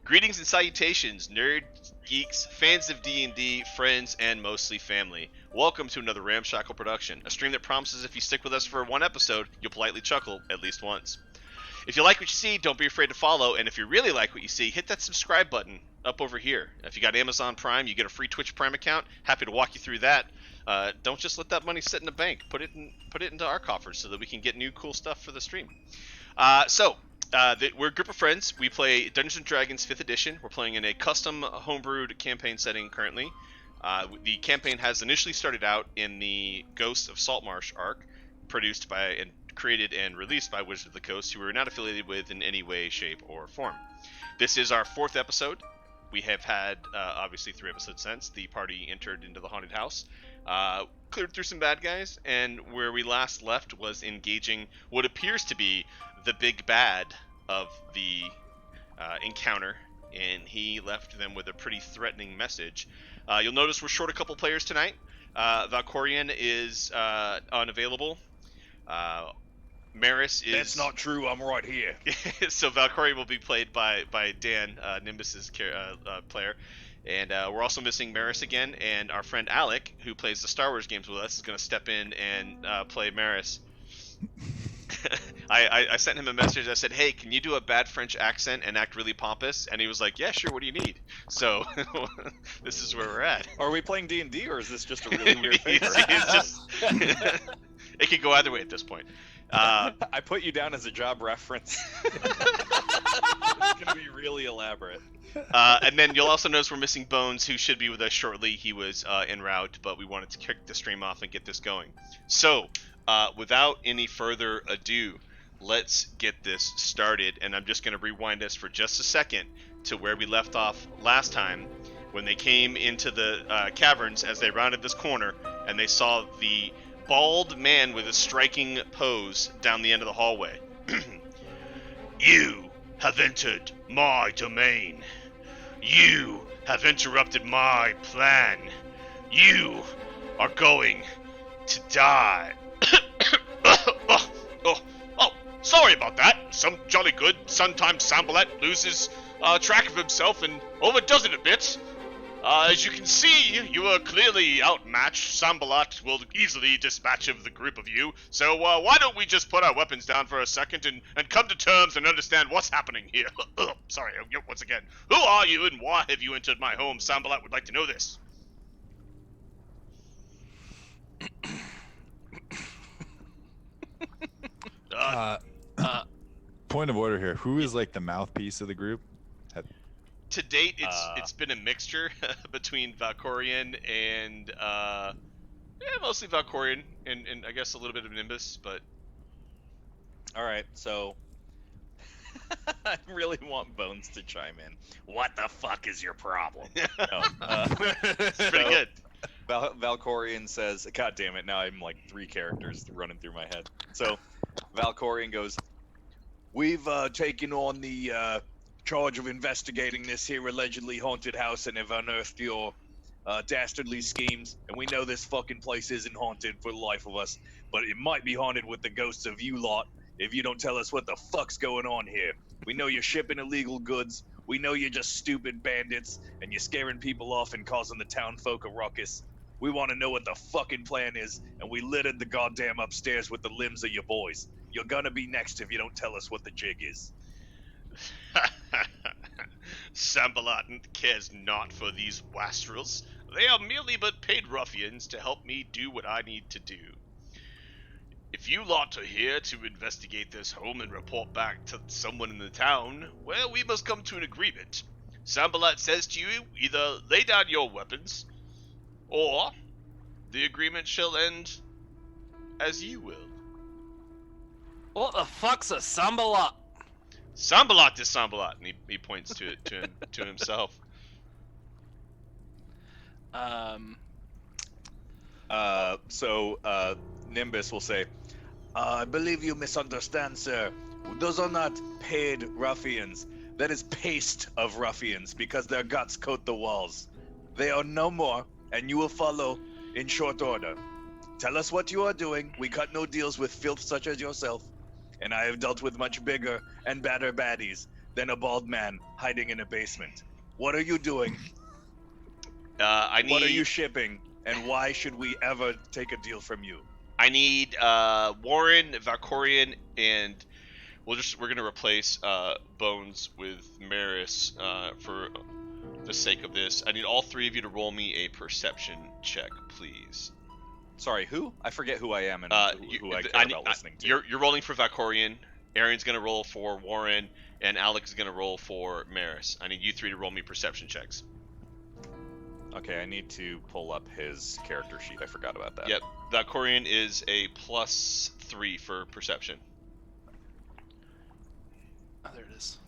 Greetings and salutations, nerds, geeks, fans of D&D, friends, and mostly family. Welcome to another Ramshackle production, a stream that promises if you stick with us for one episode, you'll politely chuckle at least once. If you like what you see, don't be afraid to follow, and if you really like what you see, hit that subscribe button up over here. If you got Amazon Prime, you get a free Twitch Prime account. Happy to walk you through that. Don't just let that money sit in the bank. Put it into our coffers so that we can get new cool stuff for the stream. We're a group of friends. We play Dungeons & Dragons 5th Edition. We're playing in a custom homebrewed campaign setting currently. The campaign has initially started out in the Ghosts of Saltmarsh arc, produced by and created and released by Wizards of the Coast, who we're not affiliated with in any way, shape, or form. This is our 4th episode. We have had, obviously, 3 episodes since. The party entered into the haunted house, cleared through some bad guys, and where we last left was engaging what appears to be the big bad of the encounter, and he left them with a pretty threatening message. You'll notice we're short a couple players tonight. Valkorian is unavailable. Maris is... That's not true, I'm right here. So Valkyrie will be played by Dan, Nimbus's player. And we're also missing Maris again, and our friend Alec, who plays the Star Wars games with us, is going to step in and play Maris. I sent him a message. I said, hey, can you do a bad French accent and act really pompous? And he was like, yeah, sure, what do you need? So this is where we're at. Are we playing D&D, or is this just a really weird favor? It could go either way at this point. I put you down as a job reference. It's going to be really elaborate. And then you'll also notice we're missing Bones, who should be with us shortly. He was en route, but we wanted to kick the stream off and get this going. So, without any further ado, let's get this started. And I'm just going to rewind us for just a second to where we left off last time, when they came into the caverns as they rounded this corner, and they saw the bald man with a striking pose down the end of the hallway. You have entered my domain. You have interrupted my plan. You are going to die. Oh, sorry about that. Some jolly good. Sometimes Sambalat loses track of himself and overdoes it a bit. As you can see, you are clearly outmatched. Sambalat will easily dispatch of the group of you. So why don't we just put our weapons down for a second and come to terms and understand what's happening here. Sorry, once again. Who are you and why have you entered my home? Sambalat would like to know this. Point of order here. Who is like the mouthpiece of the group? To date, it's been a mixture between Valkorian and mostly Valkorian and I guess a little bit of Nimbus, but All right, so I really want Bones to chime in. What the fuck is your problem? No, it's pretty good. Valkorian says, God damn it, now I'm like 3 characters running through my head. So Valkorian goes, we've taken on the charge of investigating this here allegedly haunted house and have unearthed your dastardly schemes, and we know this fucking place isn't haunted for the life of us, but it might be haunted with the ghosts of you lot if you don't tell us what the fuck's going on here. We know you're shipping illegal goods, we know you're just stupid bandits, and you're scaring people off and causing the town folk a ruckus. We want to know what the fucking plan is, and we littered the goddamn upstairs with the limbs of your boys. You're gonna be next if you don't tell us what the jig is. Sambalat cares not for these wastrels. They are merely but paid ruffians to help me do what I need to do. If you lot are here to investigate this home and report back to someone in the town, well, we must come to an agreement. Sambalat says to you, either lay down your weapons, or the agreement shall end as you will. What the fuck's a Sambalat? Sambalat is Sambalat, and he points to himself. So Nimbus will say, I believe you misunderstand, sir. Those are not paid ruffians. That is paste of ruffians, because their guts coat the walls. They are no more, and you will follow in short order. Tell us what you are doing. We cut no deals with filth such as yourself, and I have dealt with much bigger and badder baddies than a bald man hiding in a basement. What are you doing? What are you shipping? And why should we ever take a deal from you? I need Warren, Valkorian, and we're gonna replace Bones with Maris for the sake of this. I need all three of you to roll me a perception check, please. Sorry, who? I forget who I am and who I care about listening to. You're rolling for Valkorian. Aaron's gonna roll for Warren, and Alex is gonna roll for Maris. I need you three to roll me perception checks. Okay, I need to pull up his character sheet. I forgot about that. Yep, Valkorian is a +3 for perception. Oh, there it is.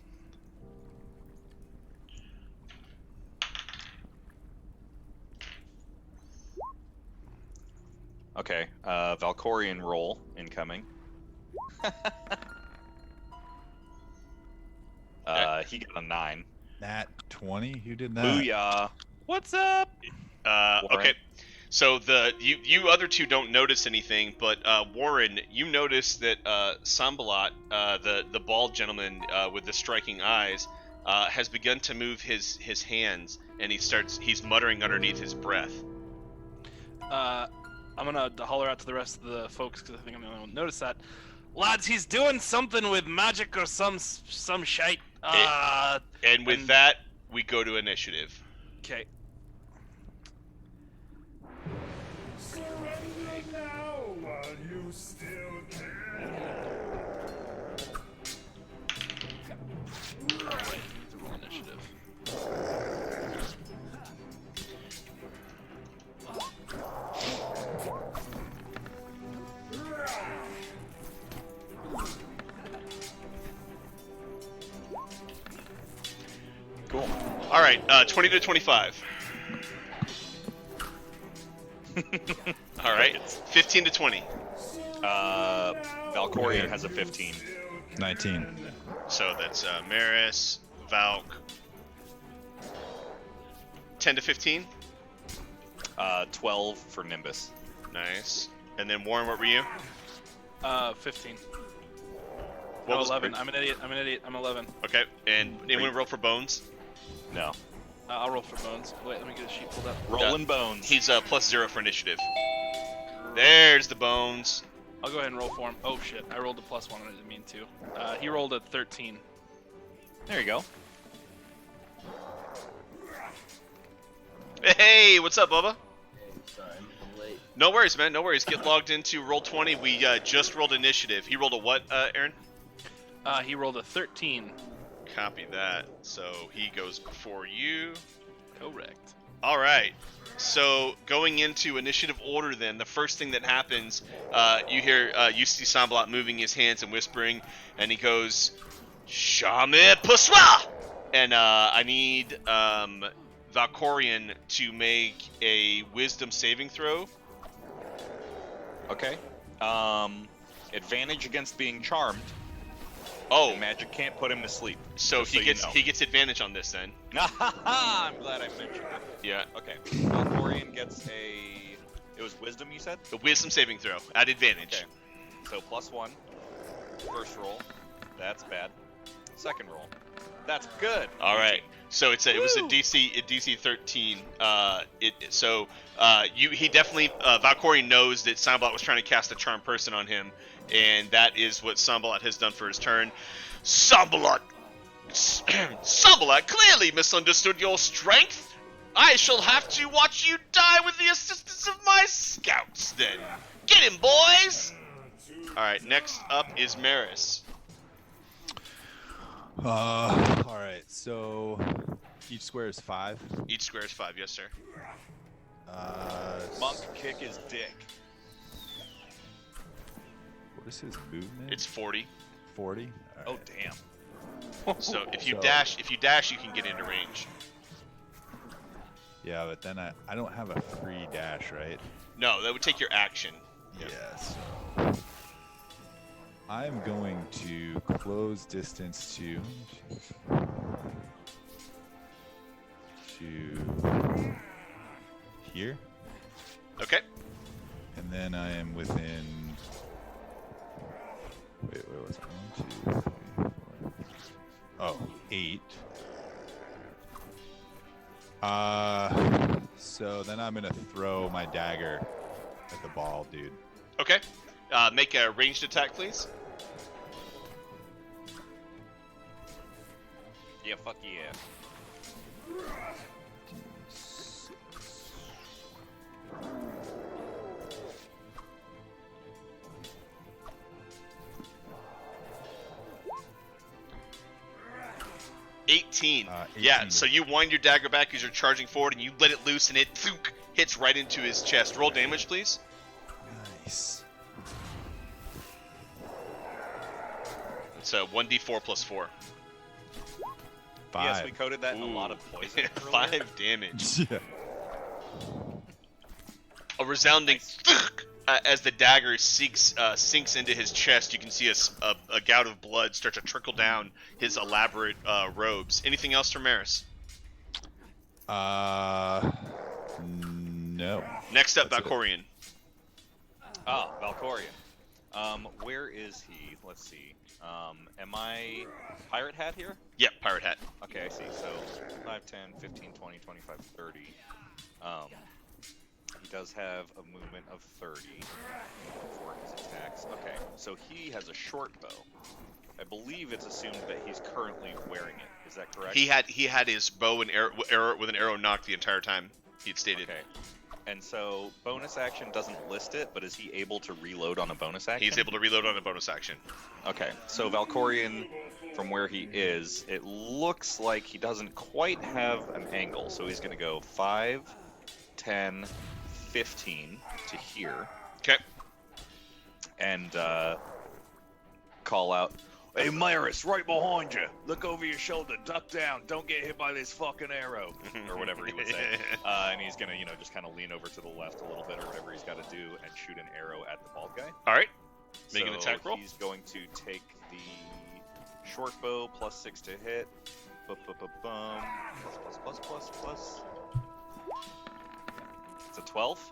Okay, Valkorian roll incoming. He got a 9. Nat 20? Who did that? Booyah! What's up? Okay, so you other two don't notice anything, but Warren, you notice that Sambalat, the bald gentleman with the striking eyes, has begun to move his hands, and he's muttering underneath his breath. I'm gonna holler out to the rest of the folks because I think I'm the only one who noticed that. Lads, he's doing something with magic or some shite. And with that, we go to initiative. Okay. Surrender now while you still can. Oh, wait, I need to roll initiative. Cool. All right, 20 to 25. All right, 15 to 20. Valkorian has a 15. 19. So that's Maris, Valk. 10 to 15. 12 for Nimbus. Nice. And then Warren, what were you? 15. What No, was 11. I'm an idiot. I'm 11. Okay, and anyone roll for Bones? No. I'll roll for Bones. Wait, let me get a sheet pulled up. Rolling bones. He's +0 for initiative. There's the Bones. I'll go ahead and roll for him. Oh shit, I rolled a +1 and I didn't mean to. He rolled a 13. There you go. Hey, what's up, Bubba? Sorry, I'm late. No worries, man. No worries. Get logged into Roll20. We just rolled initiative. He rolled a what, Aaron? He rolled a 13. Copy that. So he goes before you. Correct. All right. So going into initiative order, then the first thing that happens, you see Sambalat moving his hands and whispering, and he goes, "Shame Puswa!" And I need Valkorian to make a Wisdom saving throw. Okay. Advantage against being charmed. Oh, Magic can't put him to sleep. so just he you gets know. he gets advantage on this then. I'm glad I mentioned it. Yeah. Okay. Valkorian gets a. It was wisdom, you said? The Wisdom saving throw at advantage. Okay. So +1. First roll. That's bad. Second roll. That's good. All right. 18. So it was a Woo! DC 13. He definitely Valkorian knows that Sambalat was trying to cast a charm person on him, and that is what Sambalat has done for his turn. Sambalat clearly misunderstood your strength. I shall have to watch you die with the assistance of my scouts. Then get him, boys. All right. Next up is Maris. All right. So each square is 5. Each square is 5. Yes, sir. Monk kick his dick. What is his movement? It's 40. 40. Oh damn. So if you So- dash, you can get into range. Yeah, but then I don't have a free dash, right? No, that would take your action. Yes. I'm going to close distance to here, Okay. and then I am within. Wait, what's 1, 2, 3, 4? Oh, 8. So then I'm gonna throw my dagger at the ball, dude. Okay. Make a ranged attack, please. Yeah, fuck yeah. $18. 18. Yeah, so you wind your dagger back as you're charging forward, and you let it loose, and it hits right into his chest. Roll damage, please. Nice. It's 1d4 plus 4. 5. Yes, we coded that in a lot of poison. earlier. 5 damage. Yeah. A resounding Nice. As the dagger sinks into his chest. You can see a gout of blood start to trickle down his elaborate robes. Anything else from Maris? No. Next up, That's it. Valkorian. Ah, Valkorian. Where is he? Let's see. Am I pirate hat here? Yep, pirate hat. Okay, I see. So 5, 10, 15, 20, 25, 30. He does have a movement of 30 for his attacks. Okay, so he has a short bow. I believe it's assumed that he's currently wearing it. Is that correct? He had his bow and arrow with an arrow knocked the entire time. He'd stated. Okay. And so bonus action doesn't list it, but is he able to reload on a bonus action? He's able to reload on a bonus action. Okay, so Valkorian, from where he is, it looks like he doesn't quite have an angle, so he's going to go 5, 10, 15 to here, Okay. and call out, "Hey, Myris, right behind you! Look over your shoulder, duck down, don't get hit by this fucking arrow," or whatever he would say. And he's going to, just kind of lean over to the left a little bit, or whatever he's got to do, and shoot an arrow at the bald guy. All right. Make an So attack roll. He's going to take the short bow plus 6 to hit. Bum. Plus. It's a 12.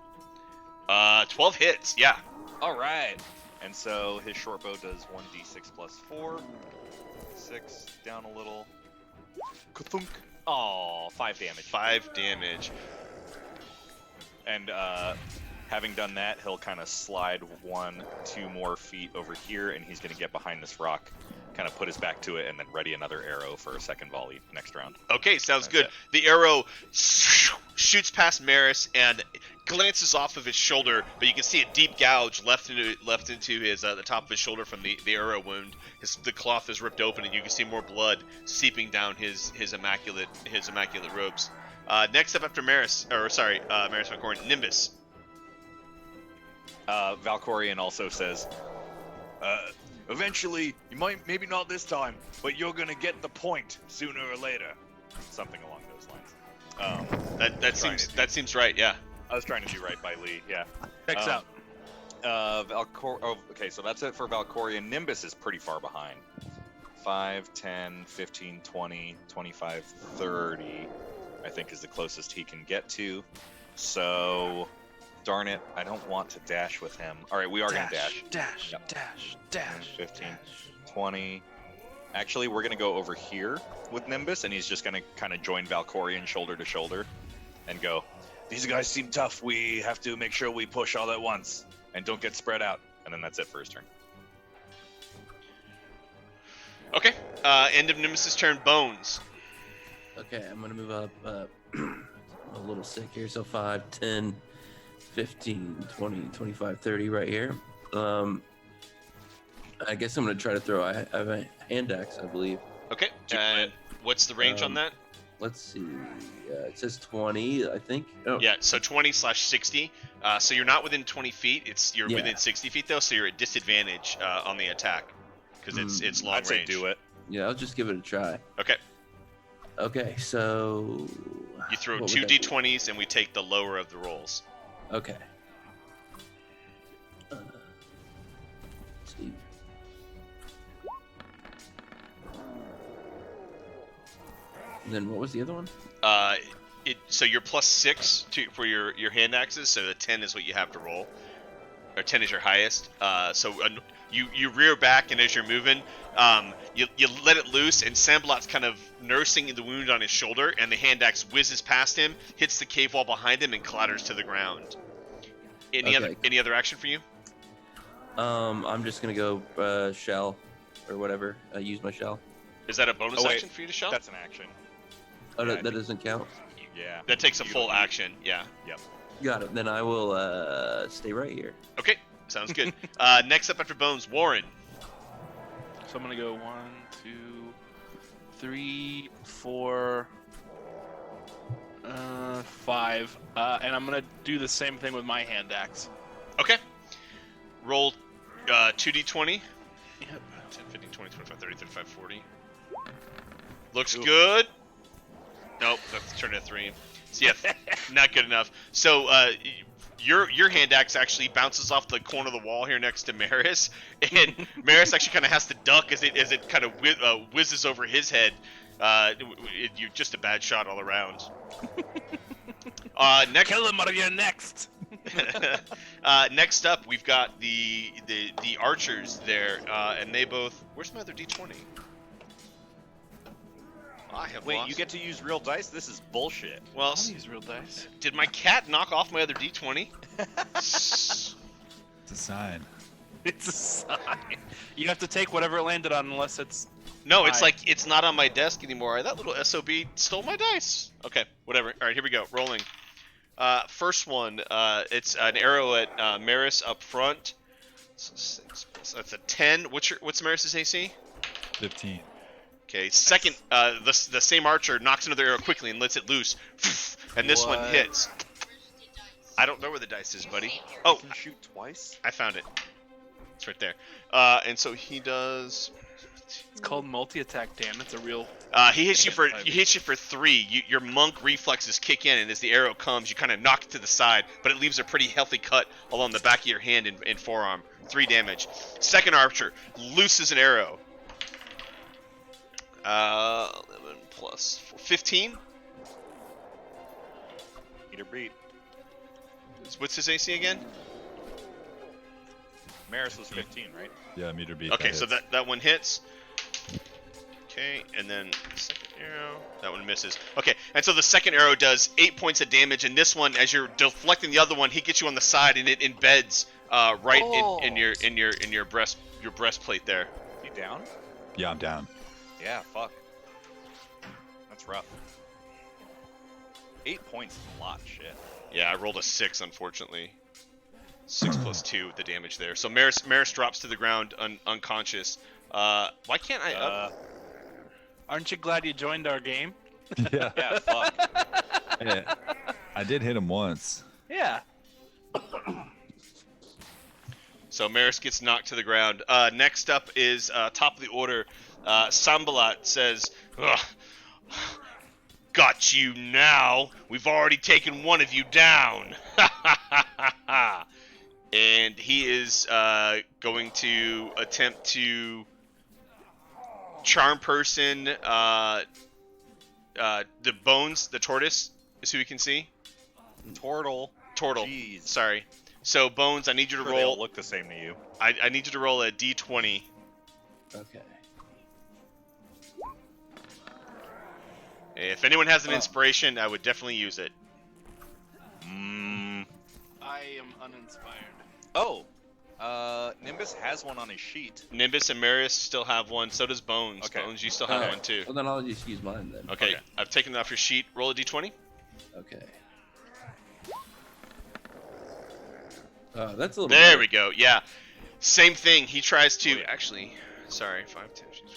12 hits. Yeah. All right. And so his short bow does 1d6 plus 4. 6 down a little. Kathunk. Oh, 5 damage. 5 damage. And having done that, he'll kind of slide 1-2 more feet over here, and he's going to get behind this rock, kind of put his back to it, and then ready another arrow for a second volley next round. Okay, sounds That's good. it. The arrow shoots past Maris and glances off of his shoulder, but you can see a deep gouge left into his the top of his shoulder from the arrow wound. The cloth is ripped open, and you can see more blood seeping down his immaculate robes. Next up after Maris Valkorian, Nimbus. Valkorian also says, eventually, maybe not this time, but you're gonna get the point sooner or later. Something along those lines. That seems right, yeah. I was trying to do right by Lee, yeah. Checks out. Okay, so that's it for Valkorian. Nimbus is pretty far behind. 5, 10, 15, 20, 25, 30, I think is the closest he can get to. So, darn it, I don't want to dash with him. All right, we are going to dash. Dash. Yep. Dash. 15, 20. Actually, we're going to go over here with Nimbus, and he's just going to kind of join Valkorian shoulder to shoulder and go, "These guys seem tough. We have to make sure we push all at once and don't get spread out." And then that's it for his turn. Okay, end of Nimbus's turn. Bones. Okay, I'm gonna move up a little sick here. So 5, 10, 15, 20, 25, 30 right here. I guess I'm gonna try to throw. I have a hand axe, I believe. Okay, and what's the range on that? Let's see. It says 20, I think. Oh, Yeah, so 20/60. So you're not within 20 feet. You're Yeah. within 60 feet though, so you're at disadvantage on the attack because it's long I'd say range. do it. yeah. I'll just give it a try. Okay, Okay, so you throw what would two that be? d20s and we take the lower of the rolls. Okay. Let's see. And then what was the other one? So you're +6 for your hand axes, so the 10 is what you have to roll, or 10 is your highest. So You rear back, and as you're moving, you let it loose, and Samblot's kind of nursing the wound on his shoulder, and the hand axe whizzes past him, hits the cave wall behind him, and clatters to the ground. Any other action for you? I'm just gonna go shell or whatever. Use my shell. Is that a bonus Oh, wait. action for you to shell? That's an action. Oh, Yeah, that doesn't count. Yeah. That takes a You full don't- action. Yeah. Yep. Got it. Then I will stay right here. Okay. Sounds good. Next up after Bones, Warren. So I'm gonna go 1, 2, 3, 4, 5, and I'm gonna do the same thing with my hand axe. Okay. Roll 2d20. Yep. 10, 15, 20, 25, 30, 35, 40. Looks Ooh. good. Nope, that's turned to 3. So yeah, not good enough. So your hand axe actually bounces off the corner of the wall here next to Maris, and Maris actually kind of has to duck as it kind of whizzes over his head. You're just a bad shot all around. Next, Kill him, or you're next. next up, we've got the archers there, and they both. Where's my other d20? I have Wait, lost. you get to use real dice? This is bullshit. Well, I'll use real dice. did my cat knock off my other d20? It's a sign. It's a sign. You have to take whatever it landed on, unless it's. No, it's Hi. like it's not on my desk anymore. That little SOB stole my dice. Okay, whatever. All right, here we go. Rolling. First one, it's an arrow at Maris up front. So 6 plus, that's a 10. What's Maris's AC? 15. Okay, second, the same archer knocks another arrow quickly and lets it loose, and this one What? hits. I don't know where the dice is, buddy. Oh, You can shoot twice? I found it. It's right there. And so he does. It's called multi-attack. Damn, it's a real. He hits you for 3. Your monk reflexes kick in, and as the arrow comes, you kind of knock it to the side, but it leaves a pretty healthy cut along the back of your hand and forearm. 3 damage. Second archer looses an arrow. 11 plus 4, 15. Meter beat. What's his AC again? Maris was 15, right? Yeah, meter beat. Okay, so hits. that one hits. Okay, and then the second arrow, that one misses. Okay, and so the second arrow does 8 points of damage, and this one, as you're deflecting the other one, he gets you on the side, and it embeds right in your breastplate there. You down? Yeah, I'm down. Yeah, fuck. That's rough. 8 points is a lot, shit. Yeah, I rolled a 6, unfortunately. 6 plus 2, the damage there. So Maris drops to the ground unconscious. Why can't I up? Aren't you glad you joined our game? Yeah. Yeah, fuck. Yeah. I did hit him once. Yeah. So Maris gets knocked to the ground. Next up is top of the order. Sambalat says, "Ugh, got you now. We've already taken one of you down." And he is going to attempt to charm person the Bones, the tortoise, is who you can see. Tortle. Jeez. Sorry. So Bones, I need you to Sure they all roll. look the same to you. I need you to roll a d20. Okay. If anyone has an inspiration, I would definitely use it. I am uninspired. Oh. Nimbus has one on his sheet. Nimbus and Marius still have one. So does Bones. Okay. Bones, you still have Alright. one too. Well, then I'll just use mine then. Okay, Okay. I've taken it off your sheet. Roll a d20. Okay. That's a little. There better. we go. Yeah. Same thing. He tries to Oh, yeah. actually. Sorry, 5, 10, 15, 20,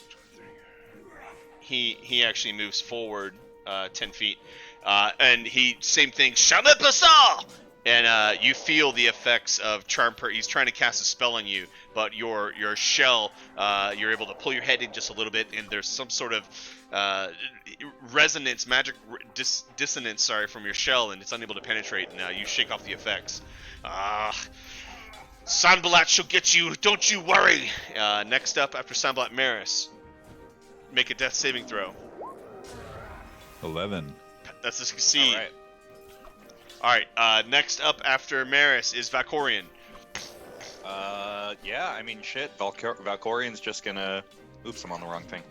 30. He actually moves forward 10 feet, and he same thing. Jamais passant! And you feel the effects of charm. He's trying to cast a spell on you, but your shell, you're able to pull your head in just a little bit, and there's some sort of resonance, magic dissonance, from your shell, and it's unable to penetrate. And you shake off the effects. Sanbalat shall get you. Don't you worry. Next up, after Sanbalat, Maris. Make a death saving throw. 11. That's a succeed. Alright. All right. Next up after Maris is Valkorian. Yeah, I mean, shit. Valkorian's just gonna. Oops, I'm on the wrong thing.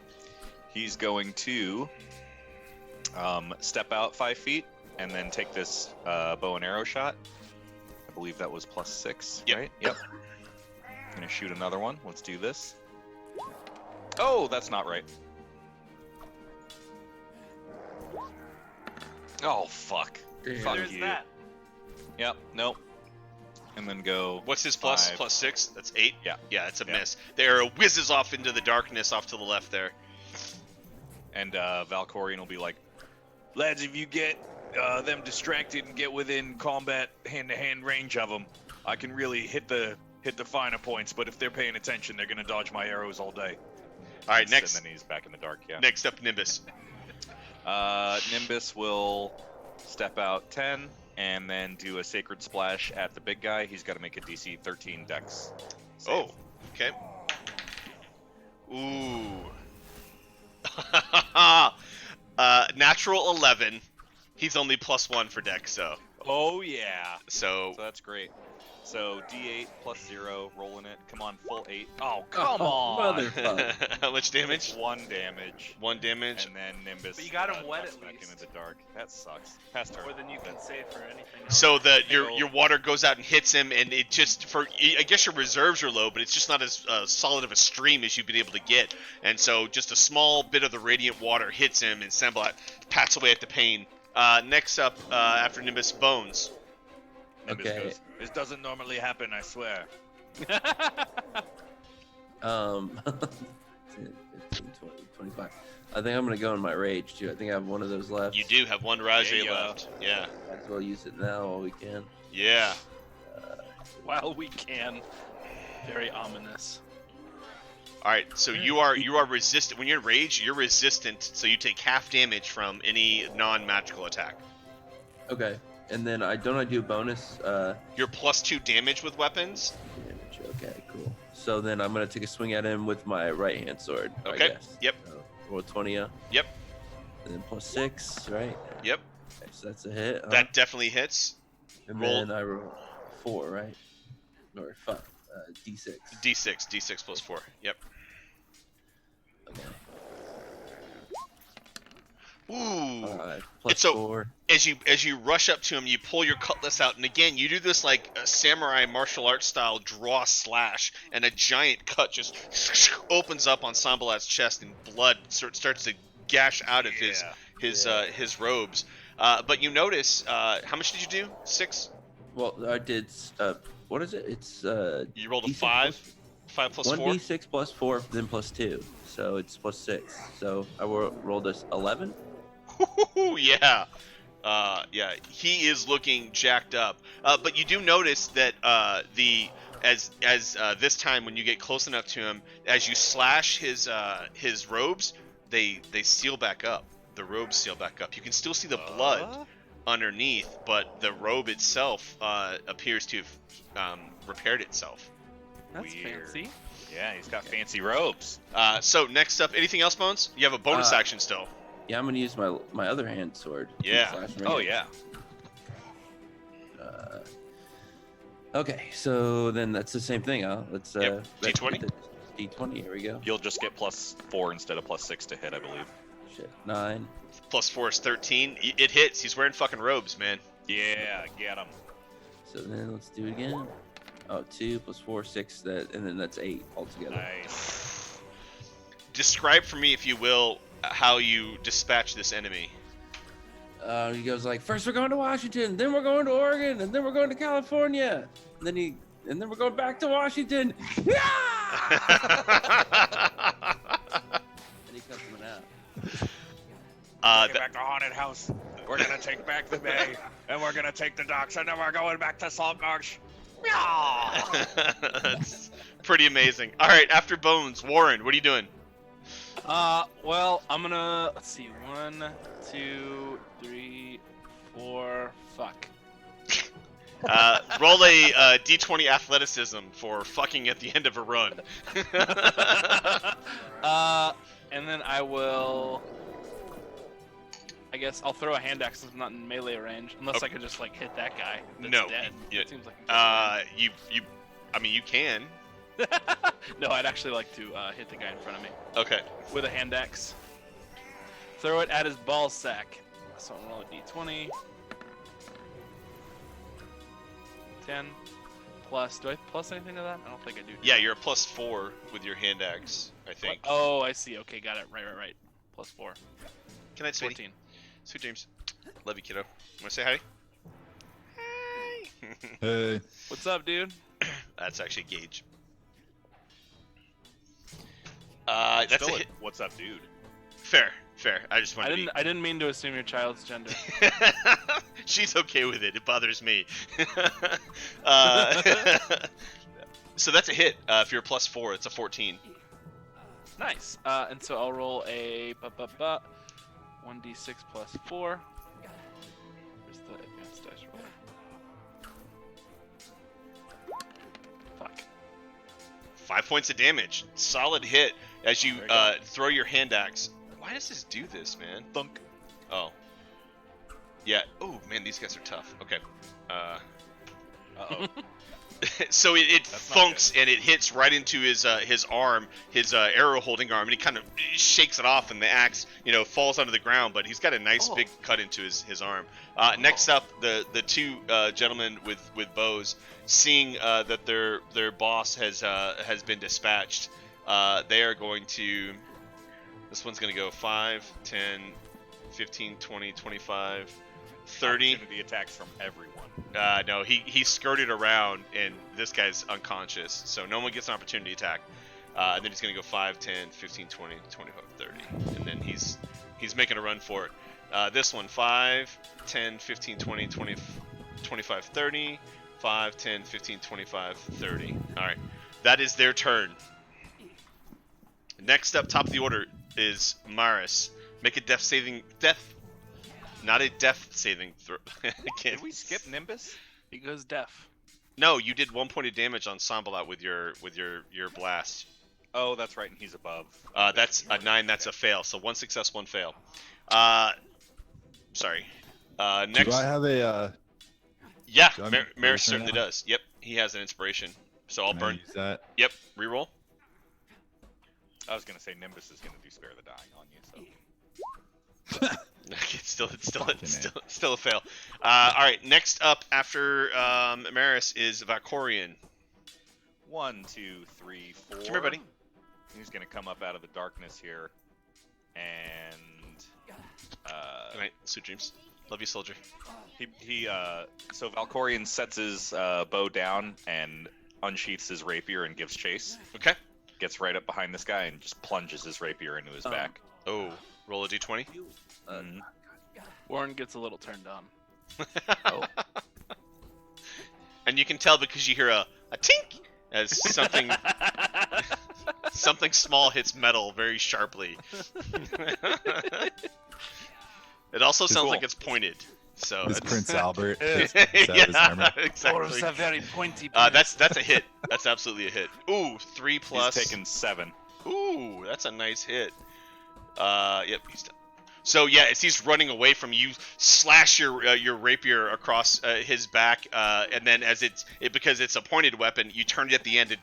He's going to step out 5 feet and then take this bow and arrow shot. I believe that was +6, Yep. right? Yep. Gonna shoot another one. Let's do this. Oh, that's not right. Oh, fuck. Damn. Fuck There's you. that. Yep, nope. And then go. What's his plus? 5. +6? That's 8? Yeah. Yeah, it's a Yeah. miss. The arrow whizzes off into the darkness off to the left there. And Valkorian will be like, lads, if you get them distracted and get within combat hand-to-hand range of them, I can really hit the finer points. But if they're paying attention, they're gonna dodge my arrows all day. All right, next. And then he's back in the dark. Yeah. Next up, Nimbus. Nimbus will step out 10 and then do a sacred splash at the big guy. He's got to make a DC 13 Dex. save. Oh, okay. Ooh. Natural 11. He's only +1 for Dex, so. Oh yeah. So So that's great. So D8 +0, rolling it. Come on, full 8. Oh, come on. Motherfucker. how much damage? It's 1 damage. 1 damage. And then Nimbus. But you got him wet drops at back least. into the dark. That sucks. Pass turn. More than you can say for anything else. So the Roll. your water goes out and hits him, and it just I guess your reserves are low, but it's just not as solid of a stream as you've been able to get, and so just a small bit of the radiant water hits him, and Samblat pats away at the pain. Next up, after Nimbus, Bones. Nimbus Okay. goes, this doesn't normally happen, I swear. 10, 15, 20, 25. I think I'm gonna go in my rage too. I think I have one of those left. You do have one Rajay Yeah. left. Yeah. Might as well use it now while we can. Yeah. While we can. Very ominous. All right. So you are resistant when you're in rage. You're resistant, so you take half damage from any non-magical attack. Okay. And then I do a bonus You're +2 damage with weapons. damage. Okay, cool. So then I'm gonna take a swing at him with my right hand sword. Okay, I guess. yep. So, roll 20. Yep. And then +6, right? Yep. Okay, so that's a hit. That definitely hits. and roll- then I roll 4, right? Or 5. D6. D6 +4. Yep. Okay. Ooh. 5 It's plus so- 4. As you rush up to him, you pull your cutlass out, and again you do this like a samurai martial arts style draw slash, and a giant cut just opens up on Sambalat's chest, and blood starts to gash out of his robes. But you notice, how much did you do? 6. Well, I did. What is it? It's You rolled a D6 5. 5 plus 4. 1d6 plus 4, then +2. So it's +6. So I rolled a 11. Yeah. Yeah, he is looking jacked up. But you do notice that this time when you get close enough to him, as you slash his robes, they seal back up. The robes seal back up. You can still see the blood underneath, but the robe itself appears to have repaired itself. That's Weird. fancy. Yeah, he's got fancy robes. So next up, anything else, Bones? You have a bonus Uh, action still. Yeah, I'm gonna use my other hand sword. to Yeah. slash Oh, range. yeah. Okay, so then that's the same thing, huh? Let's Yep, let's D20. get the D20. Here we go. You'll just get +4 instead of +6 to hit, I believe. Shit, 9. Plus 4 is 13. It hits. He's wearing fucking robes, man. Yeah, get him. So then let's do it again. Oh, 2 plus 4, 6. And then that's 8 altogether. Nice. Describe for me, if you will, how you dispatch this enemy. He goes like, first we're going to Washington, then we're going to Oregon, and then we're going to California. And then we're going back to Washington. Yeah! And he cuts him in half. Get back to Haunted House. We're gonna take back the bay, and we're gonna take the docks, and then we're going back to Salt Marsh. That's pretty amazing. All right, after Bones, Warren, what are you doing? Well, I'm gonna, let's see, 1, 2, 3, 4, fuck. Roll a D20 athleticism for fucking at the end of a run. And then I will, I guess I'll throw a hand axe since I'm not in melee range, unless Okay. I could just like hit that guy that's No, dead. you- It seems like I mean, you can. No, I'd actually like to hit the guy in front of me Okay. with a hand axe. Throw it at his ball sack. So I'll roll a d20. 10 plus. Do I plus anything to that? I don't think I do. Yeah, you're a +4 with your hand axe, I think. Oh, I see. Okay, got it. Right. +4. Good night, sweetie. 14. Sweet dreams. Love you, kiddo. Want to say hi? Hi. Hey. What's up, dude? That's actually Gage. That's Still a hit. What's up, dude? Fair. I just wanted to I didn't mean to assume your child's gender. be... She's okay with it. It bothers me. So that's a hit. If you're a +4, it's a 14. Nice. And so I'll roll a 1d6 plus 4. Where's the advanced dice roll? Fuck. 5 points of damage. Solid hit as you There we go. throw your hand axe. Why does this do this, man? Thunk. Oh. Yeah. Oh, man, these guys are tough. Okay. Uh-oh. So it That's not thunks and it hits right into his arm, his arrow holding arm, and he kind of shakes it off, and the axe, falls onto the ground. But he's got a nice big cut into his arm. Next up, the two gentlemen with bows, seeing that their boss has been dispatched, they are going to. This one's going to go 5, 10, 15, 20, 25, 30. Opportunity attacks from everyone. No, he skirted around, and this guy's unconscious, so no one gets an opportunity attack. And then he's going to go 5, 10, 15, 20, 25, 30. And then he's making a run for it. This one, 5, 10, 15, 20, 20, 25, 30. 5, 10, 15, 25, 30. All right. That is their turn. Next up, top of the order, is Maris. Make a not a death saving throw. Did we skip Nimbus? He goes deaf. No, you did 1 point of damage on Sambalat with your blast. Oh, that's right, and he's above. That's a 9. That's a fail. So 1 success, 1 fail. Sorry. Next. Do I have a? Yeah, do I have Maris inspiration certainly now? does. Yep, he has an inspiration. So I'll Can I burn. use that. Yep, reroll. I was gonna say Nimbus is gonna do spare the dying on you. So It's still a fail. All right, next up after Maris is Valkorian. 1, 2, 3, 4. Come here, buddy. He's gonna come up out of the darkness here, and Good night, sweet dreams. Love you, soldier. so Valkorian sets his bow down and unsheaths his rapier and gives chase. Okay. Gets right up behind this guy and just plunges his rapier into his back. Oh, roll a d20. Mhm. Warren gets a little turned on. And you can tell because you hear a tink as something small hits metal very sharply. It also sounds like it's pointed. So It's it's- Prince Albert. Yeah. It's his armor. exactly. Dwarves are very pointy. That's a hit. That's absolutely a hit. Ooh, 3 plus. He's taken 7. Ooh, that's a nice hit. Yep, he's done. So yeah, as he's running away from you, slash your rapier across his back, and then as because it's a pointed weapon, you turn it at the end and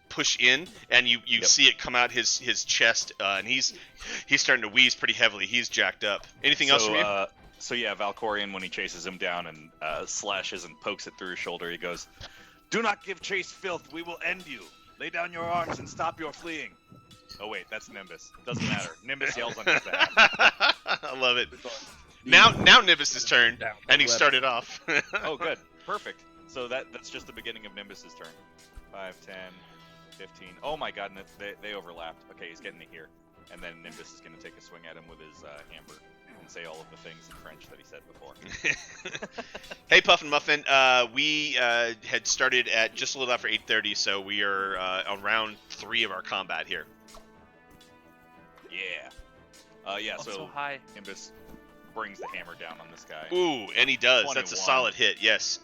push in, and you see it come out his chest, and he's starting to wheeze pretty heavily. He's jacked up. Anything else from you? So yeah, Valkorian, when he chases him down and slashes and pokes it through his shoulder, he goes, "Do not give chase, filth. We will end you. Lay down your arms and stop your fleeing." Oh wait, that's Nimbus. Doesn't matter. Nimbus yells on his behalf. I love it. Now Nimbus' turn, and he started off. Oh, good. Perfect. So that's just the beginning of Nimbus's turn. 5, 10, 15. Oh my god, they overlapped. Okay, he's getting to here. And then Nimbus is going to take a swing at him with his hammer and say all of the things in French that he said before. Hey, Puff and Muffin. We had started at just a little after 8:30, so we are on round 3 of our combat here. Yeah. Yeah, Also so high. Nimbus brings the hammer down on this guy. Ooh, and he does. That's a 21. solid hit. Yes.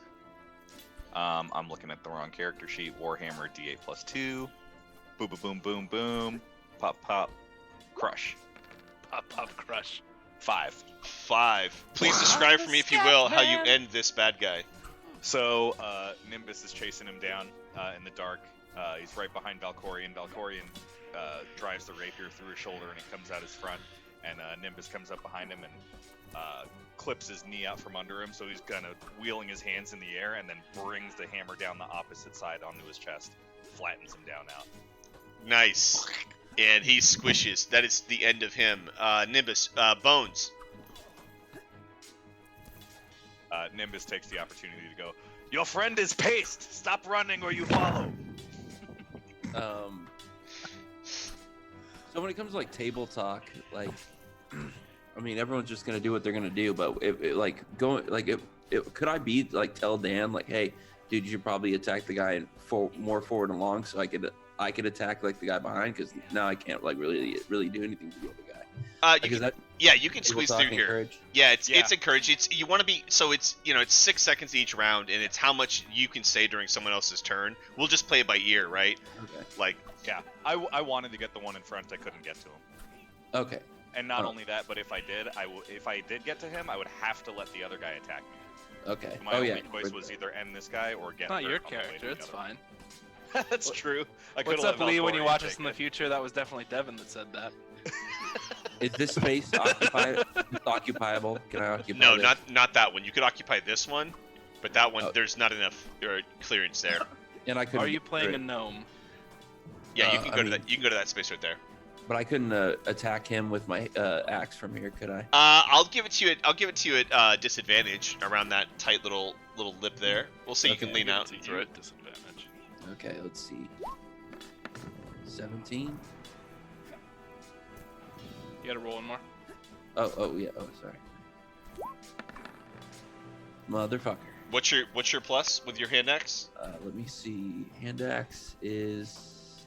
I'm looking at the wrong character sheet. Warhammer D8 plus 2. Boom, boom, boom, boom, boom. Pop, pop. Crush. Pop, pop, crush. 5. 5. Please describe for me, if you will, how you end this bad guy. So Nimbus is chasing him down in the dark. He's right behind Valkorion. Valkorion drives the rapier through his shoulder and it comes out his front. And Nimbus comes up behind him and clips his knee out from under him. So he's kind of wheeling his hands in the air and then brings the hammer down the opposite side onto his chest. Flattens him down out. Nice. And he squishes. That is the end of him. Nimbus, Bones. Nimbus takes the opportunity to go, "Your friend is paced! Stop running or you follow!" So when it comes to like table talk, like, I mean, everyone's just gonna do what they're gonna do. But could I be like tell Dan like, hey, dude, you should probably attack the guy more forward and long, so I could attack like the guy behind, because now I can't like really do anything to the other guy. You can squeeze through here. Encouraged? Yeah, it's encouraged. You want to be it's 6 seconds each round, and it's how much you can say during someone else's turn. We'll just play it by ear, right? Okay. Like, Yeah, I wanted to get the one in front. I couldn't get to him. Okay. And not only that, but if I did get to him, I would have to let the other guy attack me. Okay. My only choice was either end this guy or get. It's not hurt your on the way to character. the It's other. fine. That's true. What's up, Lee? When you watch us in the future, that was definitely Devin that said that. Is this space occupiable? Can I occupy? no, this? not that one. You could occupy this one, but that one there's not enough clearance there. And I couldn't. Are you playing a gnome? Yeah, you can go to that. You can go to that space right there. But I couldn't attack him with my axe from here, could I? I'll give it to you at disadvantage around that tight little lip there. We'll see. You can lean out and through it. Disadvantage. Okay, let's see. 17. You gotta roll one more. Oh yeah. Oh, sorry. Motherfucker. What's your plus with your hand axe? Let me see. Hand axe is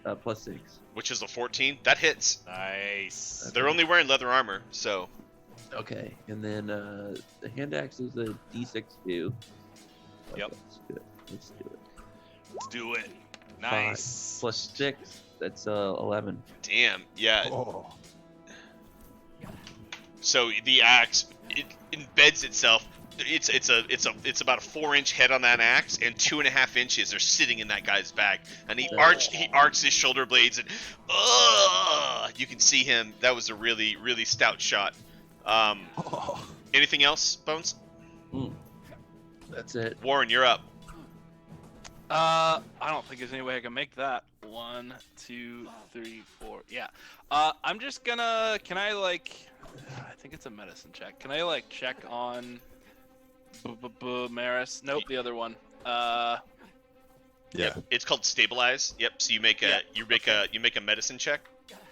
+6. Which is a 14. That hits. Nice. Okay. They're only wearing leather armor, so. Okay, and then the hand axe is a D6 too. Okay, Yep. Let's do it. Let's do it. 5 Nice. + 6. That's 11. Damn. Yeah. Oh. So the axe it embeds itself. It's about a 4-inch head on that axe, and 2.5 inches are sitting in that guy's back. And he arcs his shoulder blades, and you can see him. That was a really stout shot. Anything else, Bones? That's it. Warren, you're up. I don't think there's any way I can make that. 1, 2, 3, 4. Yeah. I'm just gonna. Can I like? I think it's a medicine check. Can I like check on Maris? Nope, the other one. Yeah. Yep, it's called stabilize. Yep. So you make a medicine check.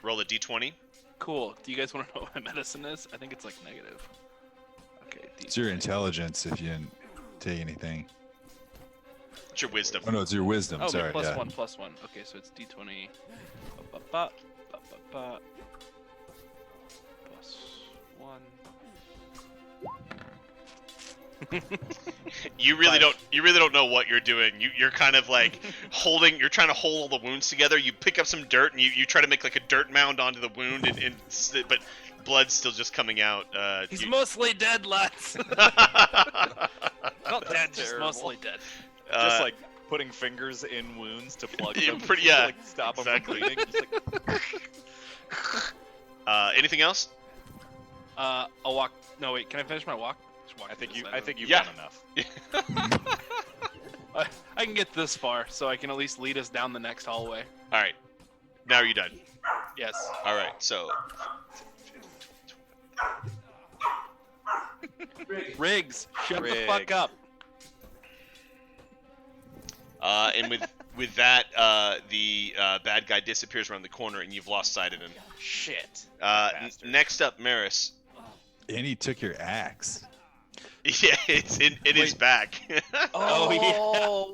Roll a d20. Cool. Do you guys want to know what my medicine is? I think it's like negative. Okay. It's your intelligence if you didn't take anything. It's your wisdom. Oh no, it's your wisdom. Oh, Sorry. plus Yeah. 1, plus 1. Okay, so it's d20. Plus 1. You really 5. don't know what you're doing. You're kind of like you're trying to hold all the wounds together. You pick up some dirt and you try to make like a dirt mound onto the wound, but blood's still just coming out. He's mostly dead, lads. Not dead, just terrible. mostly dead. Just like putting fingers in wounds to plug them. Yeah, like stop exactly. them from bleeding. Just like, anything else? I'll walk. No, wait. Can I finish my walk? Just walk I to think the you. side I of think you've Yeah. done enough. I can get this far, so I can at least lead us down the next hallway. All right. Now you're done. Yes. All right. So Riggs, shut the Riggs. fuck up. and with that, the bad guy disappears around the corner, and you've lost sight of him. Shit. Bastard. Next up, Maris. And he took your axe. Yeah, it's in his back. Oh, yeah.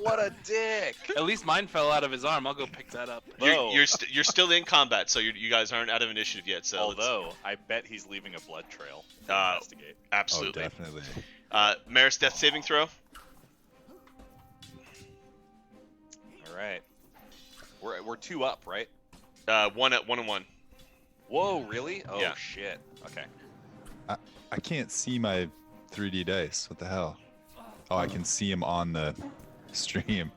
what a dick. At least mine fell out of his arm. I'll go pick that up. You're still in combat, so you guys aren't out of initiative yet. So Although I bet he's leaving a blood trail to Uh, investigate. absolutely. Oh, definitely. Maris, death saving throw. All right. We're 2 up, right? 1 and 1. Whoa, really? Oh Yeah. shit. Okay. I can't see my 3D dice. What the hell? Oh, I can see him on the stream.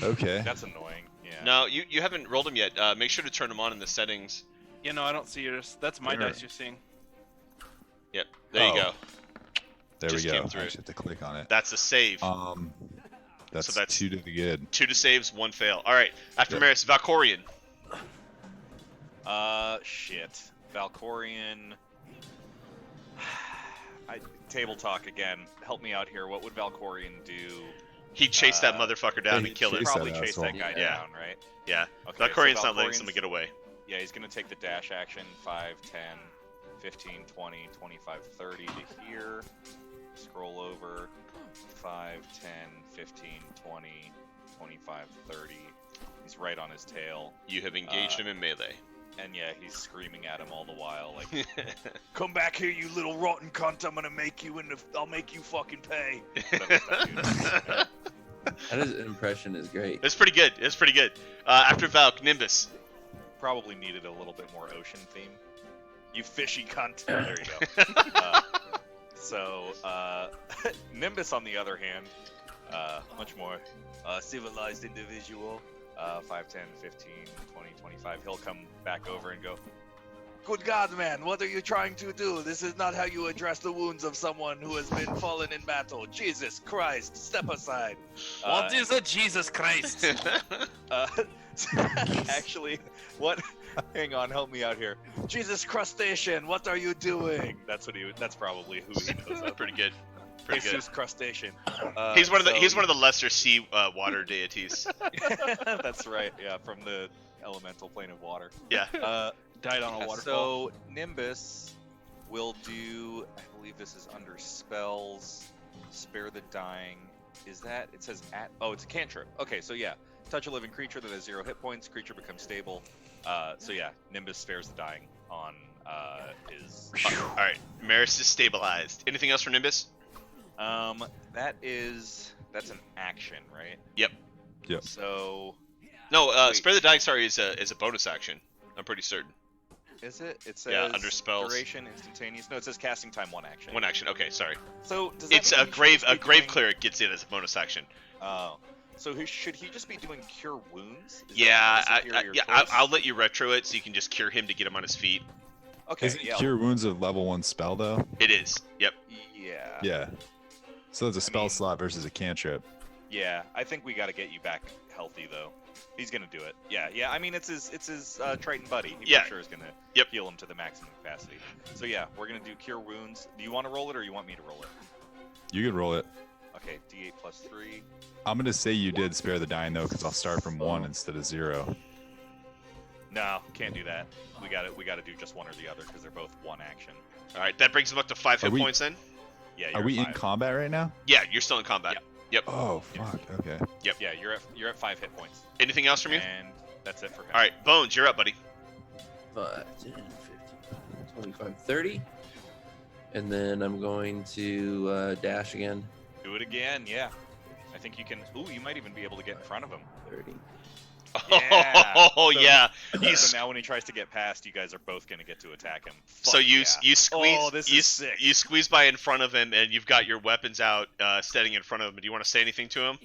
Okay. That's annoying. Yeah. No, you haven't rolled them yet. Make sure to turn them on in the settings. You know, I don't see yours. That's my Sure. dice you're seeing. Yep. There you Oh. go. There Just we go. came I through. just have to click on it. That's a save. That's, that's 2 to the good. 2 to saves, 1 fail. All right. After Yep. Maris, Valkorian. Shit. Valkorian. Table talk again. Help me out here. What would Valkorian do? He'd chase that Uh, motherfucker down he'd and kill him. chase Probably that chase that asshole. guy Yeah. down, right? Yeah. Okay, Valkorian's so not letting Valkorian's- someone get away. Yeah, he's going to take the dash action 5, 10, 15, 20, 25, 30 to here. Scroll over 5, 10, 15, 20, 25, 30. He's right on his tail. You have engaged him in melee. And yeah, he's screaming at him all the while, like, "Come back here, you little rotten cunt! I'm gonna make you I'll make you fucking pay." Whatever that dude. His impression is great. It's pretty good. It's pretty good. After Valk, Nimbus. Probably needed a little bit more ocean theme. You fishy cunt. There you go. Nimbus, on the other hand, much more civilized individual. 5, 10, 15, 20, 25. He'll come back over and go, "Good God, man, what are you trying to do? This is not how you address the wounds of someone who has been fallen in battle. Jesus Christ, step aside." What is a Jesus Christ? Actually, what? Hang on, help me out here. Jesus Crustacean, what are you doing? That's probably who he knows of. Pretty good. Pretty good. Jesus Crustacean. He's one of the lesser sea water deities. That's right. Yeah, from the elemental plane of water. Yeah. Died on a waterfall. So Nimbus will do. I believe this is under spells. Spare the dying. Is that? It says at. Oh, it's a cantrip. Okay, so yeah, touch a living creature that has 0 hit points. Creature becomes stable. So yeah, Nimbus spares the dying on his. All right. Maris is stabilized. Anything else for Nimbus? That's an action, right? Yep. Yep. So No, Wait. spare the dying. Sorry, is a bonus action. I'm pretty certain. is it? It says Yeah, under spells. duration, instantaneous. No, it says casting time 1 action. 1 action. Okay, sorry. So does that It's mean a he should grave. just A be grave doing- cleric gets it as a bonus action. Oh, so should he just be doing cure wounds? Is Yeah, that the superior yeah. choice? I'll let you retro it so you can just cure him to get him on his feet. Okay, Isn't yeah, Cure Wounds a level 1 spell, though? It is. Yep. yeah, Yeah. So it's a spell mean- slot versus a cantrip. yeah. I think we got to get you back healthy though. He's gonna do it. Yeah. I mean, it's his Triton buddy. He Yeah. for sure is gonna Yep. heal him to the maximum capacity. So yeah, we're gonna do cure wounds. Do you want to roll it or you want me to roll it? You could roll it. Okay, D8 plus 3. I'm going to say you did spare the dying, though, because I'll start from 1 instead of 0. No, can't do that. We got to do just one or the other because they're both 1 action. All right. That brings him up to 5 hit Are we- points. Then. Yeah, Are you're we at in 5. combat right now? Yeah, you're still in combat. Yep. Oh, fuck. Okay. Yeah, you're at 5 hit points. Anything else from you? And that's it for him. All right, Bones, you're up, buddy. 5, 10, 15, 25, 30. And then I'm going to dash again. Do it again, yeah. I think you can. Ooh, you might even be able to get in front of him. 30. Yeah. Oh So- yeah. So now when he tries to get past, you guys are both gonna get to attack him. So Fuck you yeah. you squeeze Oh, this you, is sick. you squeeze by in front of him, and you've got your weapons out, standing in front of him. Do you want to say anything to him?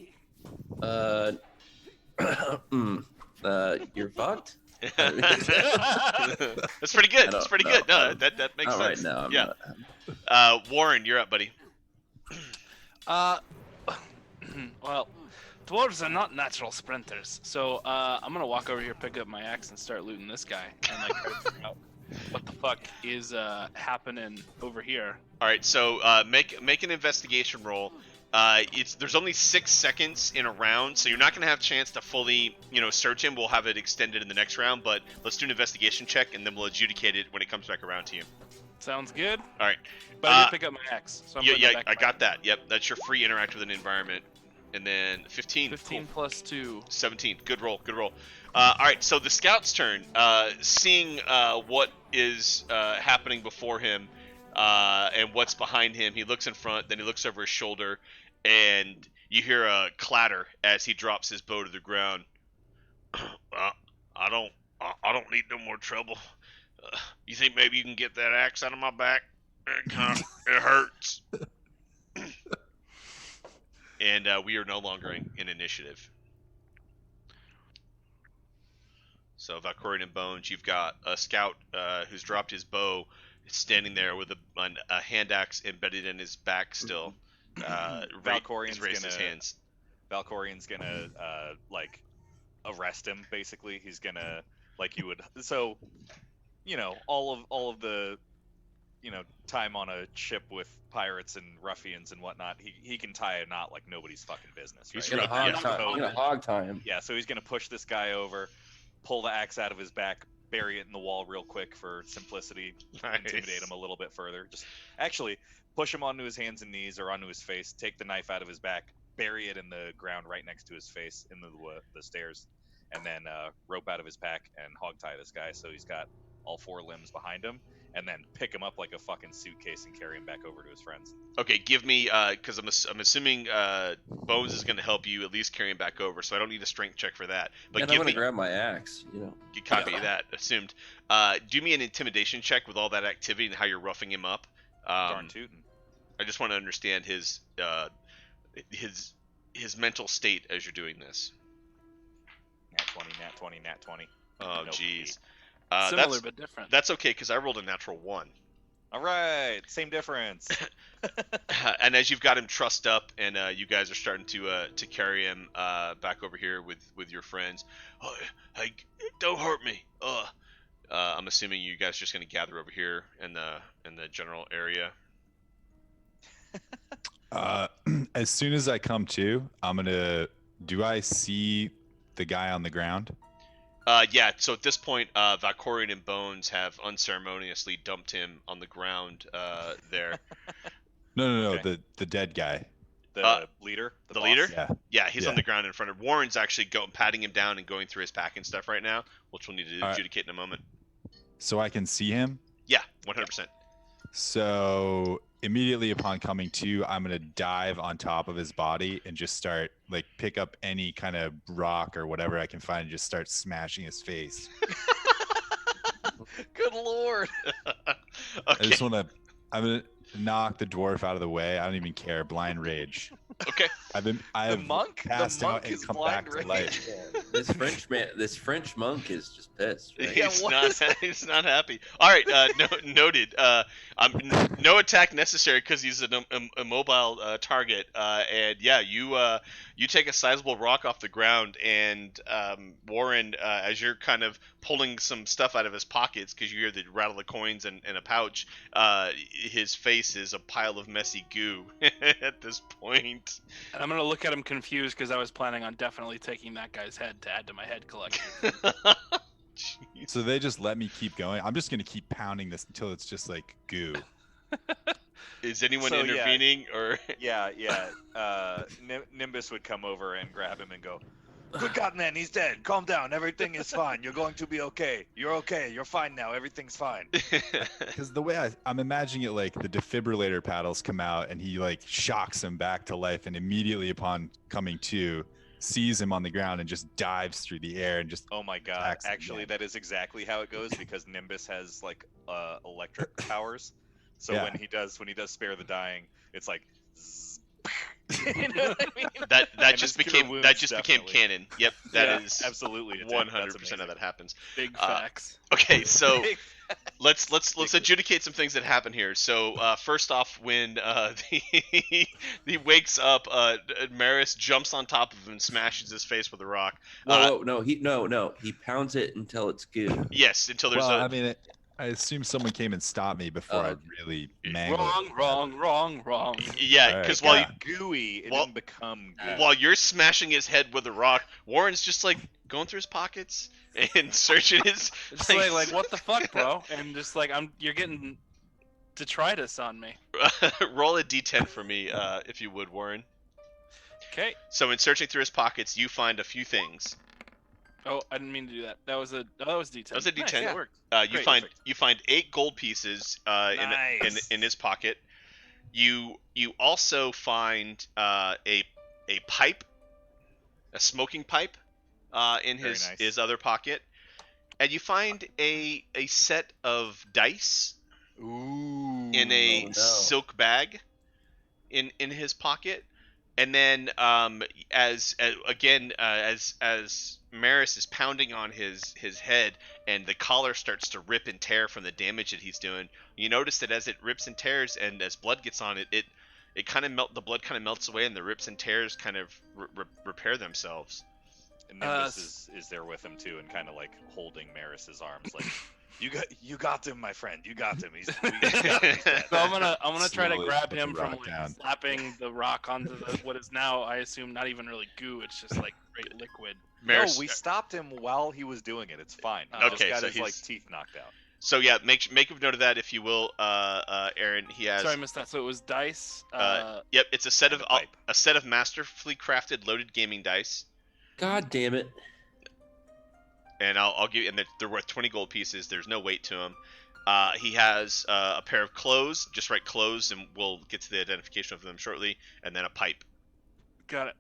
You're fucked? That's pretty good. That's pretty good. No, that makes All right, sense. now I'm yeah. not. Warren, you're up, buddy. Well, dwarves are not natural sprinters, so I'm gonna walk over here, pick up my axe, and start looting this guy, and like try to figure out what the fuck is happening over here. All right, so make an investigation roll. There's only 6 seconds in a round, so you're not gonna have a chance to fully, search him. We'll have it extended in the next round, but let's do an investigation check, and then we'll adjudicate it when it comes back around to you. Sounds good. All right. But I did pick up my axe, so I'm putting it Yeah, back I in my- got that. Yep, that's your free interact with an environment. And then 15. 15 Cool. plus 2. 17. Good roll. Good roll. All right, so the scout's turn. Seeing what is happening before him and what's behind him, he looks in front, then he looks over his shoulder, and you hear a clatter as he drops his bow to the ground. I don't need no more trouble. You think maybe you can get that axe out of my back? It hurts. And we are no longer in initiative. So Valkorian and Bones, you've got a scout who's dropped his bow, standing there with a hand axe embedded in his back still. Valkorian's He's raised his hands. Valkorian's gonna like arrest him. Basically, he's gonna like you would. So, all of the time on a ship with pirates and ruffians and whatnot, he can tie a knot like nobody's fucking business. He's Right? Gonna Yeah, hog tie him. Yeah, so he's gonna push this guy over, pull the axe out of his back, bury it in the wall real quick for simplicity, intimidate him a little bit further. Just actually push him onto his hands and knees or onto his face, take the knife out of his back, bury it in the ground right next to his face in the stairs, and then rope out of his pack and hog tie this guy so he's got all 4 limbs behind him, and then pick him up like a fucking suitcase and carry him back over to his friends. Okay, give me because I'm assuming Bones is going to help you at least carry him back over, so I don't need a strength check for that. But And I'm gonna grab my axe. you copy that assumed. Do me an intimidation check with all that activity and how you're roughing him up. Darn tootin'. I just want to understand his mental state as you're doing this. Nat 20, nat 20, nat 20. Oh, Nope. jeez. Similar but different. That's okay because I rolled a natural 1. All right, same difference. And as you've got him trussed up, and you guys are starting to carry him back over here with your friends. Oh, hey, don't hurt me. I'm assuming you guys are just going to gather over here in the general area. As soon as I come to, do I see the guy on the ground? Yeah, so at this point, Valkorian and Bones have unceremoniously dumped him on the ground there. No, Okay. the dead guy. The leader? The boss? leader? Yeah. Yeah, he's Yeah. on the ground in front of Warren's actually patting him down and going through his pack and stuff right now, which we'll need to All right. adjudicate in a moment. So I can see him. Yeah, 100%. So immediately upon coming to, I'm gonna dive on top of his body and just start pick up any kind of rock or whatever I can find and just start smashing his face. Good lord. I Okay. just wanna, I'm gonna knock the dwarf out of the way. I don't even care. Blind rage. Okay. I've monk? The passed out monk and is come blind back to rage? life. This French monk is just pissed. Right? Yeah, He's what not. is that? He's not happy. All right. Noted. No attack necessary because he's an immobile target. And yeah, you take a sizable rock off the ground, and Warren, as you're kind of pulling some stuff out of his pockets because you hear the rattle of coins in a pouch, his face is a pile of messy goo at this point. And I'm gonna look at him confused because I was planning on definitely taking that guy's head to add to my head collection. Jeez. So they just let me keep going. I'm just gonna keep pounding this until it's just like goo. Is anyone So, yeah. intervening or? Yeah. Nimbus would come over and grab him and go, "Good God, man, he's dead. Calm down. Everything is fine. You're going to be okay. You're okay. You're fine now. Everything's fine." Because the way I'm imagining it, the defibrillator paddles come out and he shocks him back to life, and immediately upon coming to, sees him on the ground and just dives through the air and just Oh my God. attacks him Actually, again. that is exactly how it goes because Nimbus has electric powers. So Yeah. when he does spare the dying, it's like zzz. You know what I mean? that And just his cure became wounds, canon. definitely. Yep, that is Yeah, absolutely. 100% of that happens. Big Uh, facts. Okay, so Big let's adjudicate some things that happen here. So first off, when he wakes up, Maris jumps on top of him and smashes his face with a rock. No, he pounds it until it's goo. Yes, until there's well, I mean, I assume someone came and stopped me before I really mangled it. Wrong. yeah, Alright, because yeah. gooey. It Well- didn't become goo. while you're smashing his head with a rock, Warren's just going through his pockets and searching his. It's like what the fuck, bro? And just you're getting detritus on me. Roll a d10 for me, if you would, Warren. Okay. So in searching through his pockets, you find a few things. Oh, I didn't mean to do that. That was D10. That was a D10. Nice, it worked. You Great. find 8 gold pieces Nice. in his pocket. You also find a pipe, a smoking pipe, in Very his nice. other pocket, and you find a set of dice Ooh. in a no. silk bag in his pocket. And then as Maris is pounding on his head and the collar starts to rip and tear from the damage that he's doing, you notice that as it rips and tears and as blood gets on it, it kind of the blood kind of melts away and the rips and tears kind of repair themselves. And Nimbus is there with him too, and kind of like holding Maris's arms, like, you got him, my friend. You got him. He's dead. So I'm gonna try to Slowly grab put the him from rock like down. slapping the rock onto what is now, I assume, not even really goo. It's just like straight liquid. Maris, No, we stopped him while he was doing it. It's fine. He Oh. just Okay, got so his like he's- teeth knocked out. so yeah, make a note of that if you will, Aaron. He has. Sorry, I missed that. So it was dice. Yep, it's a set And of a pipe. a set of masterfully crafted loaded gaming dice, God damn it. and I'll give you. And they're worth 20 gold pieces. There's no weight to them. He has a pair of clothes. Just write clothes, and we'll get to the identification of them shortly. And then a pipe. Got it.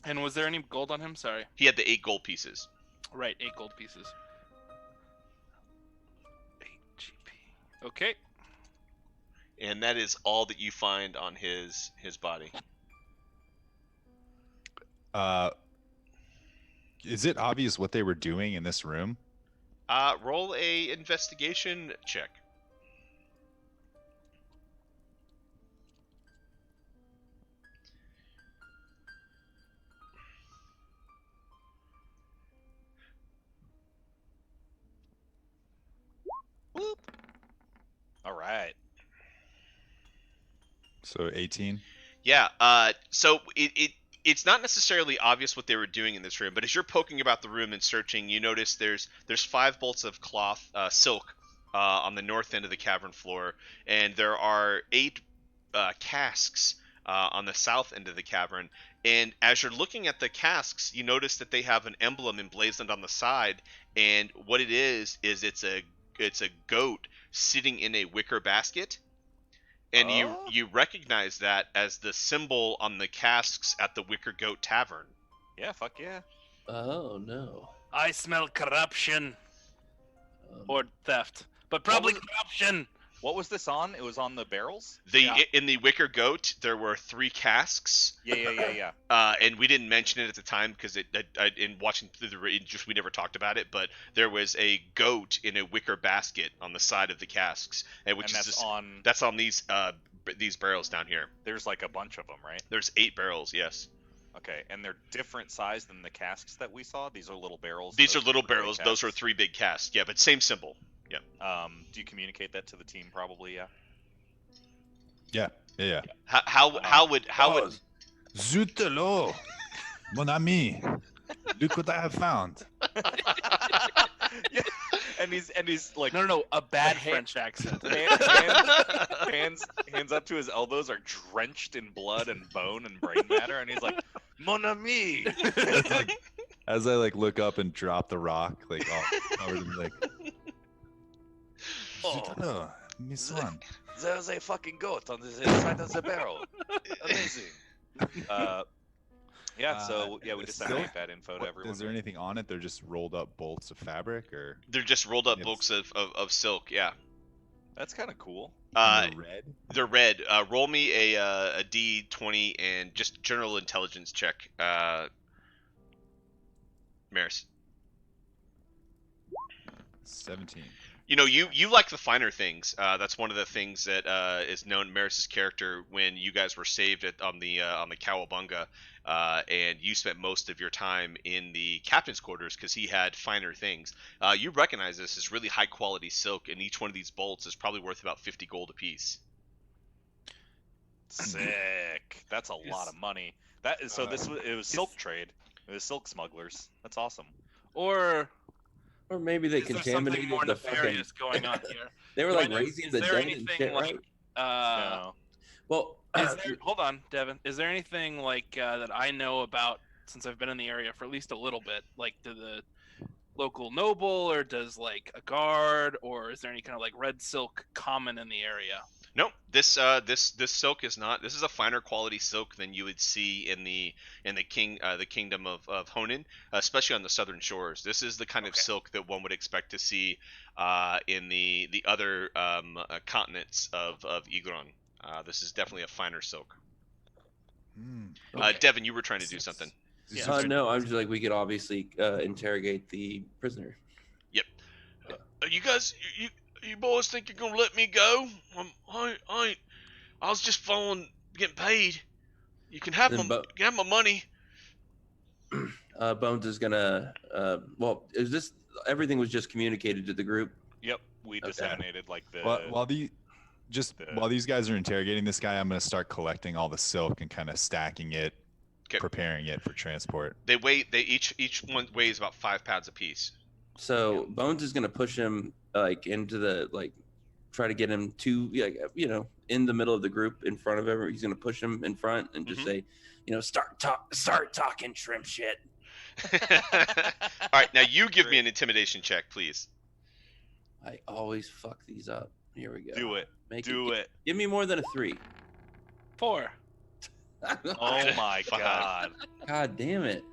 And was there any gold on him? Sorry. He had the 8 gold pieces. Right, 8 gold pieces. 8 GP. Okay. And that is all that you find on his body. Is it obvious what they were doing in this room? Roll a investigation check. All right. So 18. Yeah. So it's not necessarily obvious what they were doing in this room, but as you're poking about the room and searching, you notice there's 5 bolts of cloth, silk, on the north end of the cavern floor, and there are 8 casks on the south end of the cavern. And as you're looking at the casks, you notice that they have an emblem emblazoned on the side, and what it is it's a goat sitting in a wicker basket. And Oh. you recognize that as the symbol on the casks at the Wicker Goat Tavern. Yeah. Fuck yeah. Oh no. I smell corruption Um, or theft, but probably was it? corruption. What was this on? It was on the barrels. Yeah. In the Wicker Goat, there were 3 casks, Yeah. and we didn't mention it at the time because in watching through we never talked about it. But there was a goat in a wicker basket on the side of the casks, and which And is that's just, on. that's on these barrels down here. There's like a bunch of them, right? There's 8 barrels, yes. Okay, and they're different size than the casks that we saw. These are little barrels. These are those little big barrels. Those are casks. 3 big casks. Yeah, but same symbol. Do you communicate that to the team? Probably, yeah. Yeah. How would Zut alors, mon ami. Look what I have found. Yeah. And he's like No, a bad hand- French accent. hands up to his elbows are drenched in blood and bone and brain matter, and he's like, "Mon ami." As I like look up and drop the rock, like covered in like. Zut alors, Miss One. There's a fucking goat on the side of the barrel. Amazing. Yeah. So yeah, we it's disseminate still- that info to everyone. Is there anything on it? They're just rolled up bolts of fabric, or they're just rolled up Yes. bolts of silk? Yeah. That's kind of cool. and they're red? They're red. Roll me a D20 and just general intelligence check. Maris. 17. You know, you like the finer things. That's one of the things that is known in Maris's character when you guys were saved on the Cowabunga, and you spent most of your time in the captain's quarters because he had finer things. You recognize this as really high quality silk, and each one of these bolts is probably worth about 50 gold apiece. Sick. That's a lot of money. That is so. It was silk trade. It was silk smugglers. That's awesome. Or Or maybe they is there something contaminated more the fucking. nefarious going on here? They were Do I like know- raising is the there dead and anything shit, like, right? No. Well, is there, hold on, Devin. Is there anything like that I know about since I've been in the area for at least a little bit? Like, do the local noble, or does like a guard, or is there any kind of like red silk common in the area? No, this silk is not. This is a finer quality silk than you would see in the kingdom of Honan, especially on the southern shores. This is the kind of Okay. silk that one would expect to see in the other continents of Igron. This is definitely a finer silk. Okay. Devin, you were trying to do something. Yeah. No, I'm just like we could obviously interrogate the prisoner. Yep. You guys, you boys think you're gonna let me go? I was just getting paid. You can have Then my money. Bones is gonna. Well, is this everything was just communicated to the group? Yep, we disseminated like the. While these guys are interrogating this guy, I'm gonna start collecting all the silk and kind of stacking it, preparing it for transport. They each one weighs about 5 pounds apiece. So Bones is gonna push him like into the try to get him to in the middle of the group in front of everyone. He's gonna push him in front and just say, start talking shrimp shit. All right, now you give me an intimidation check, please. I always fuck these up. Here we go. Do it. Do it. Give me more than a 3. 4. Oh my god. God damn it.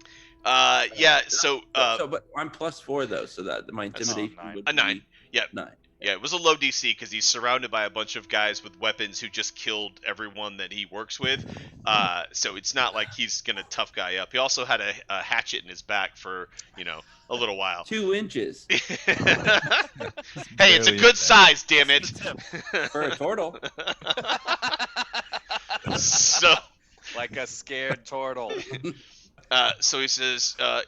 Yeah. So but I'm +4 though, so that my intimidation would a 9. be Yep. 9. Yeah, it was a low DC because he's surrounded by a bunch of guys with weapons who just killed everyone that he works with. So it's not like he's gonna tough guy up. He also had a hatchet in his back for a little while. 2 inches Hey, it's a good size, damn it. for a turtle. So Like a scared turtle. so he says, all right,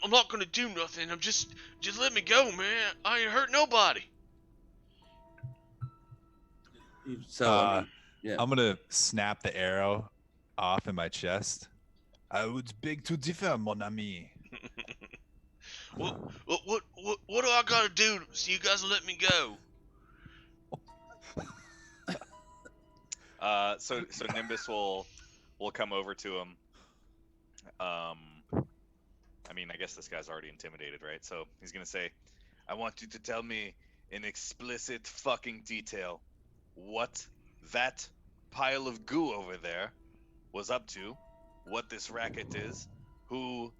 I'm not gonna do nothing. I'm just let me go, man. I ain't hurt nobody. So I'm gonna snap the arrow off in my chest. I would beg to differ, mon ami. What do I gotta do so you guys will let me go? So Nimbus will come over to him. I mean, I guess this guy's already intimidated, right? So he's gonna say, "I want you to tell me in explicit fucking detail what that pile of goo over there was up to, what this racket is, who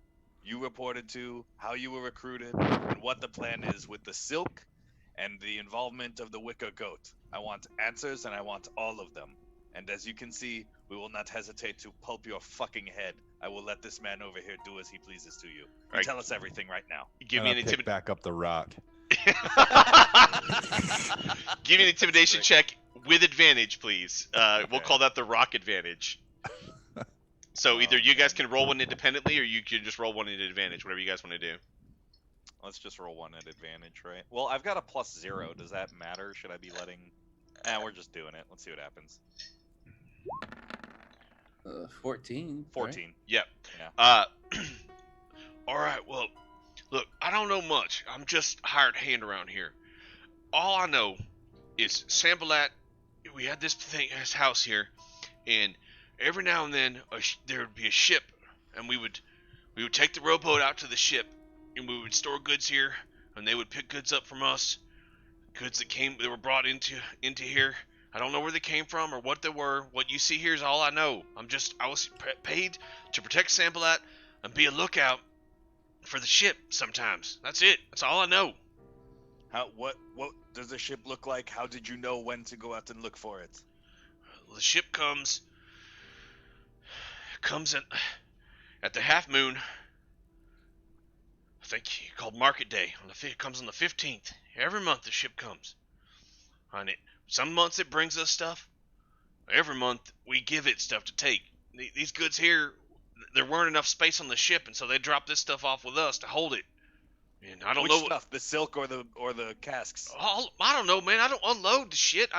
you reported to, how you were recruited, and what the plan is with the silk and the involvement of the wicker goat. I want answers, and I want all of them. And as you can see, we will not hesitate to pulp your fucking head. I will let this man over here do as he pleases to you. Right. Tell us everything right now." Give me an pick intimidation. back up the rock. Give me an intimidation check with advantage, please. We'll call that the rock advantage. So either you guys can roll one independently, or you can just roll one at advantage, whatever you guys want to do. Let's just roll one at advantage, right? Well, I've got a +0. Does that matter? Should I be letting... we're just doing it. Let's see what happens. 14. 14. Right? Yep. Yeah. All right. Well, look, I don't know much. I'm just a hired hand around here. All I know is Sambalat. We had this house here, and every now and then there would be a ship, and we would take the rowboat out to the ship, and we would store goods here, and they would pick goods up from us. Goods that were brought into here. I don't know where they came from or what they were. What you see here is all I know. I was paid to protect Sambalat and be a lookout for the ship sometimes. That's it. That's all I know. What does the ship look like? How did you know when to go out and look for it? The ship comes at the half moon. I think called Market Day. It comes on the 15th. Every month the ship comes. On it. Some months it brings us stuff. Every month we give it stuff to take. These goods here, there weren't enough space on the ship, and so they dropped this stuff off with us to hold it. And I don't know Which stuff, the silk or the casks? I don't know, man. I don't unload the shit.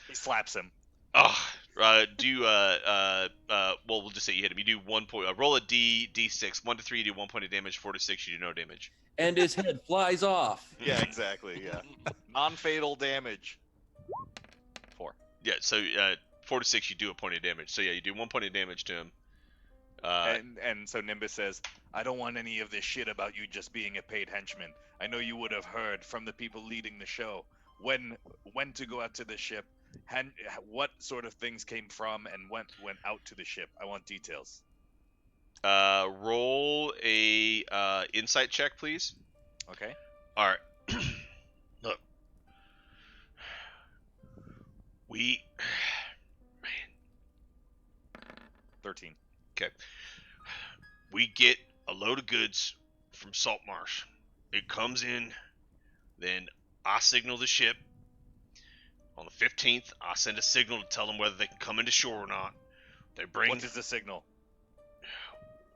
He slaps him. Well, we'll just say you hit him. You do 1 point. Roll a D6. 1 to 3, you do 1 point of damage. 4 to 6, you do no damage. And his head flies off. Yeah, exactly. Yeah. Non-fatal damage. 4. Yeah. So 4 to 6, you do a point of damage. So yeah, you do 1 point of damage to him. And so Nimbus says, "I don't want any of this shit about you just being a paid henchman. I know you would have heard from the people leading the show when to go out to the ship, what sort of things came from and went out to the ship. I want details." Roll a insight check, please. Okay. All right. Look, 13. we get a load of goods from Saltmarsh. It comes in, then I signal the ship. On the 15th, I send a signal to tell them whether they can come into shore or not. They bring. What is the signal?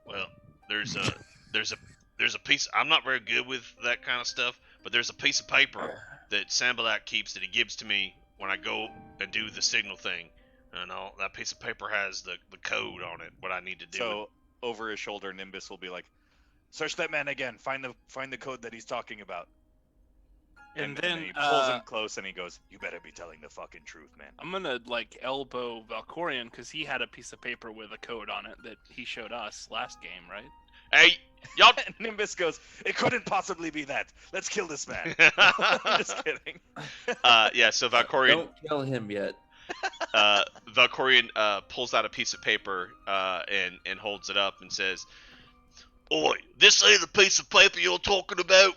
Well, there's a piece. I'm not very good with that kind of stuff, but there's a piece of paper that Sambalak keeps that he gives to me when I go and do the signal thing. And all that piece of paper has the code on it, what I need to do. So over his shoulder, Nimbus will be like, "Search that man again. Find the code that he's talking about." And then then he pulls him close and he goes, "You better be telling the fucking truth, man." I'm gonna like elbow Valkorion because he had a piece of paper with a code on it that he showed us last game, right? Hey, y'all. And Nimbus goes, "It couldn't possibly be that. Let's kill this man." I'm just kidding. Yeah. So Valkorion. Don't kill him yet. Valkorion pulls out a piece of paper and holds it up and says, "Oi, this ain't the piece of paper you're talking about."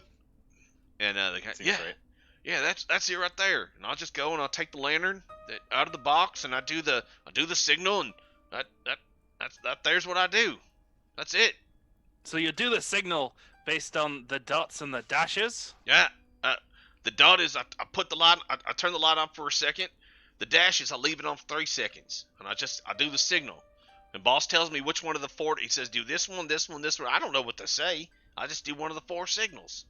And the guy, Seems yeah, right. yeah, that's it right there. And I'll just go and I'll take the lantern out of the box and I do the signal and that there's what I do. That's it. So you do the signal based on the dots and the dashes. Yeah. The dot is I put the light. I turn the light on for a second. The dash is I leave it on for 3 seconds, and I do the signal. And boss tells me which one of the 4. He says do this one, this one, this one. I don't know what to say. I just do one of the 4 signals.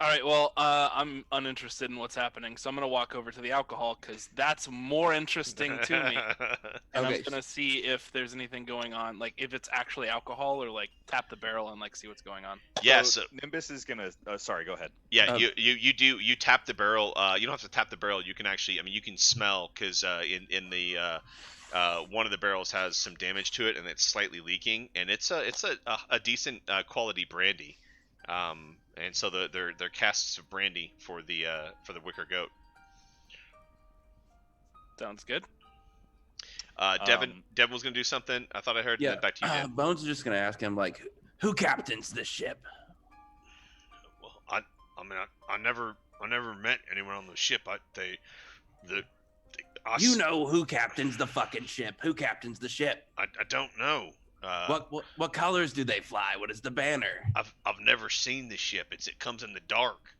All right. Well, I'm uninterested in what's happening, so I'm gonna walk over to the alcohol because that's more interesting to me. And Okay. I'm gonna see if there's anything going on, like if it's actually alcohol or like tap the barrel and like see what's going on. Yeah. So So Nimbus is gonna. Sorry, go ahead. yeah, Um, you tap the barrel. You don't have to tap the barrel. You can actually. I mean, you can smell because in the one of the barrels has some damage to it and it's slightly leaking, and it's a decent quality brandy. And so they're casks of brandy for the wicker goat. Sounds good. Devin was gonna do something. I thought I heard. Yeah. And then back to you, Dan. Bones is just gonna ask him like, who captains the ship? Well, I never met anyone on the ship. You know who captains the fucking ship? Who captains the ship? I don't know. What colors do they fly? What is the banner? I've never seen the ship. It comes in the dark,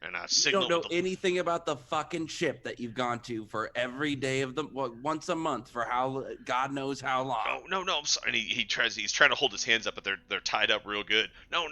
and I You signal. don't know with the, anything about the fucking ship that you've gone to for every day of the once a month for how God knows how long. No. I'm sorry. And he's trying to hold his hands up, but they're tied up real good. No.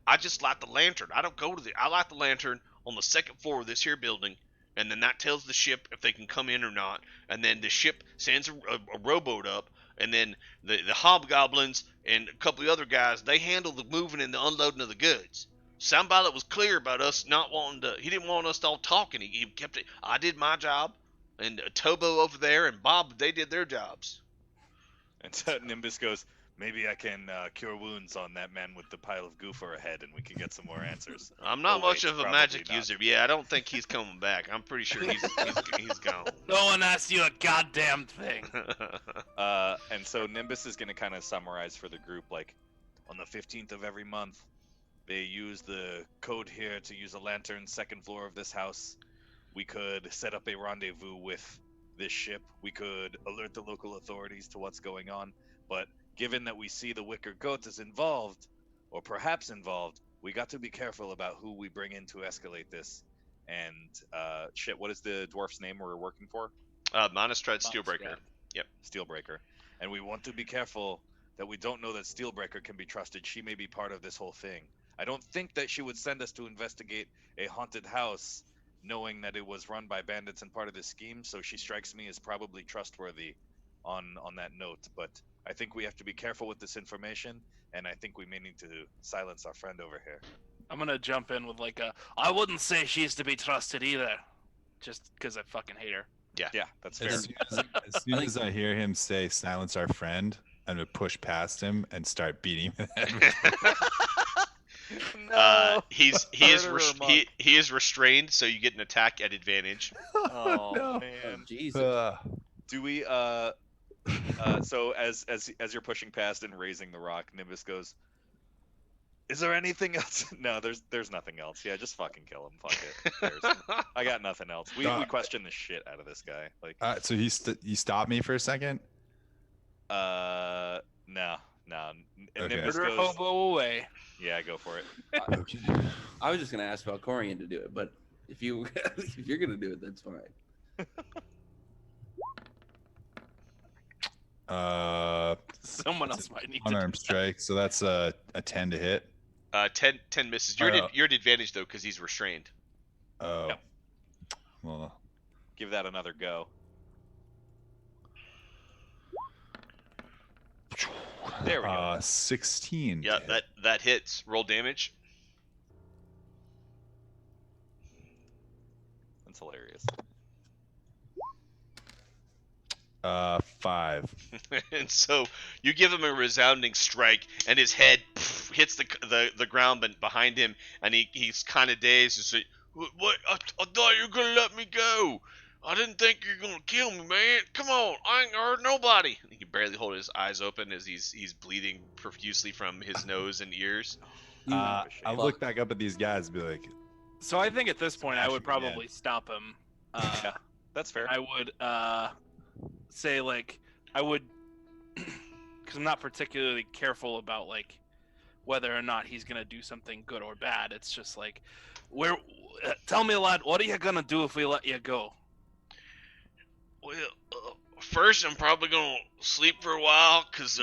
I just light the lantern. I don't go to I light the lantern on the 2nd floor of this here building, and then that tells the ship if they can come in or not. And then the ship sends a rowboat up. And then the hobgoblins and a couple of other guys, they handle the moving and the unloading of the goods. Sambalot was clear about us not wanting to. He didn't want us all talking. He kept it. I did my job, and Tobo over there and Bob, they did their jobs. And so Nimbus goes, "Maybe I can cure wounds on that man with the pile of goo for a head, and we can get some more answers." I'm not Oh, much wait, of a probably magic not. user. Yeah, I don't think he's coming back. I'm pretty sure he's gone. No one asked you a goddamn thing. And so Nimbus is going to kind of summarize for the group, like, on the 15th of every month, they use the code here to use a lantern, 2nd floor of this house. We could set up a rendezvous with this ship. We could alert the local authorities to what's going on. But given that we see the Wicker Goat is involved, or perhaps involved, we got to be careful about who we bring in to escalate this. And, what is the dwarf's name we're working for? Monostrad Steelbreaker. Steelbreaker. And we want to be careful that we don't know that Steelbreaker can be trusted. She may be part of this whole thing. I don't think that she would send us to investigate a haunted house knowing that it was run by bandits and part of this scheme, so she strikes me as probably trustworthy on that note. But I think we have to be careful with this information, and I think we may need to silence our friend over here. I'm gonna jump in with like I wouldn't say she's to be trusted either, just because I fucking hate her. Yeah, that's fair. As soon as I hear him say "silence our friend," I'm gonna push past him and start beating him. in the head. No. He Murderer monk. is restrained, so you get an attack at advantage. Oh, no. man. Jesus. Do we so as you're pushing past and raising the rock, Nimbus goes, "Is there anything else?" No, there's nothing else. Yeah, just fucking kill him. Fuck it. Who cares? I got nothing else. We question the shit out of this guy. Like So he stopped me for a second. No. And Okay. Nimbus Murder goes, hobo away. yeah, go for it. Okay. I was just gonna ask Valkorian to do it, but if you if you're gonna do it, that's fine. Someone else might need to. Unarmed strike. So that's a 10 to hit. 10 misses. You're at advantage though because he's restrained. Oh. Yep. Well, Give that another go. There we go. 16. Yeah, to hit. that hits. Roll damage. That's hilarious. 5. And so you give him a resounding strike, and his head hits the ground behind him, and he's kind of dazed and say, "What? I thought you were gonna let me go. I didn't think you were gonna kill me, man. Come on, I ain't hurt nobody." He can barely hold his eyes open as he's bleeding profusely from his nose and ears. I'll look back up at these guys and be like, So I think at this point I would Smash him probably stop him. Yeah, that's fair. I would say like I would because I'm not particularly careful about like whether or not he's gonna do something good or bad. It's just like tell me, lad, what are you gonna do if we let you go? Well, first I'm probably gonna sleep for a while because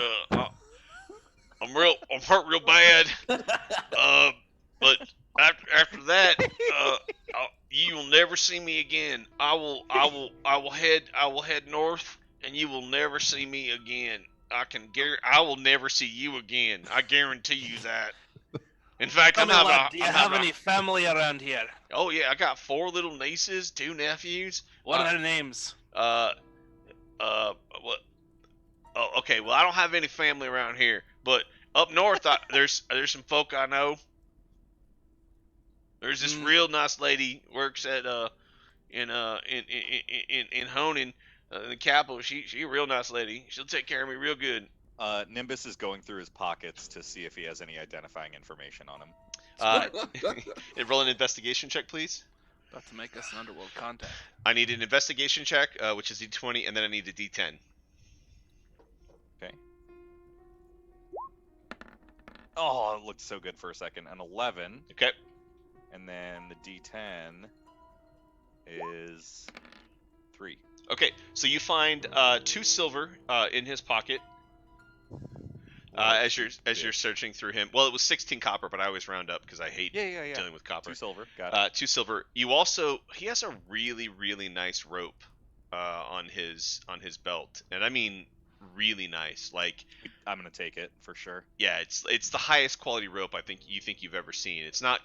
I'm hurt real bad. But after that, you will never see me again. I will head north, and you will never see me again. I will never see you again. I guarantee you that. In fact, Tell me, lad, do you have any? any family around here? Oh yeah, I got 4 little nieces, 2 nephews. What are their names? What? Oh, okay. Well, I don't have any family around here, but up north, there's some folk I know. There's this real nice lady works at in Honan, in the capital. She a real nice lady. She'll take care of me real good. Nimbus is going through his pockets to see if he has any identifying information on him. Roll an investigation check, please. About to make us an underworld contact. I need an investigation check, which is D20, and then I need a D10. Okay. Oh, it looked so good for a second. An 11. Okay. And then the D10 is 3. Okay, so you find 2 silver in his pocket as you're searching through him. Well, it was 16 copper, but I always round up because I hate dealing with copper. 2 silver. Got it. 2 silver. He has a really nice rope on his belt, and I mean really nice. Like, I'm gonna take it for sure. yeah, it's the highest quality rope I think you've ever seen. It's not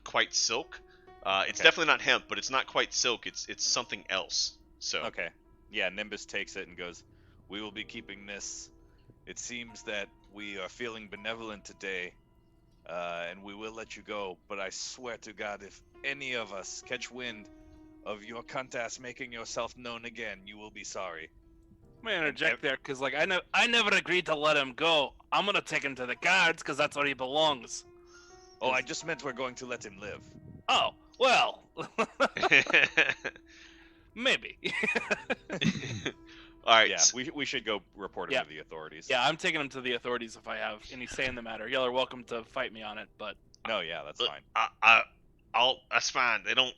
quite silk. It's definitely not hemp, but it's not quite silk. It's something else. So Okay. Yeah, Nimbus takes it and goes, "We will be keeping this. It seems that we are feeling benevolent today, and we will let you go. But I swear to God, if any of us catch wind of your Kuntas making yourself known again, you will be sorry." I'm gonna interject there because like I never agreed to let him go. I'm gonna take him to the guards because that's where he belongs. Oh, I just meant we're going to let him live. Oh well, maybe. all right. Yeah, we should go report him Yeah. to the authorities. Yeah, I'm taking him to the authorities if I have any say in the matter. Y'all are welcome to fight me on it, but No, yeah, that's fine. That's fine. They don't.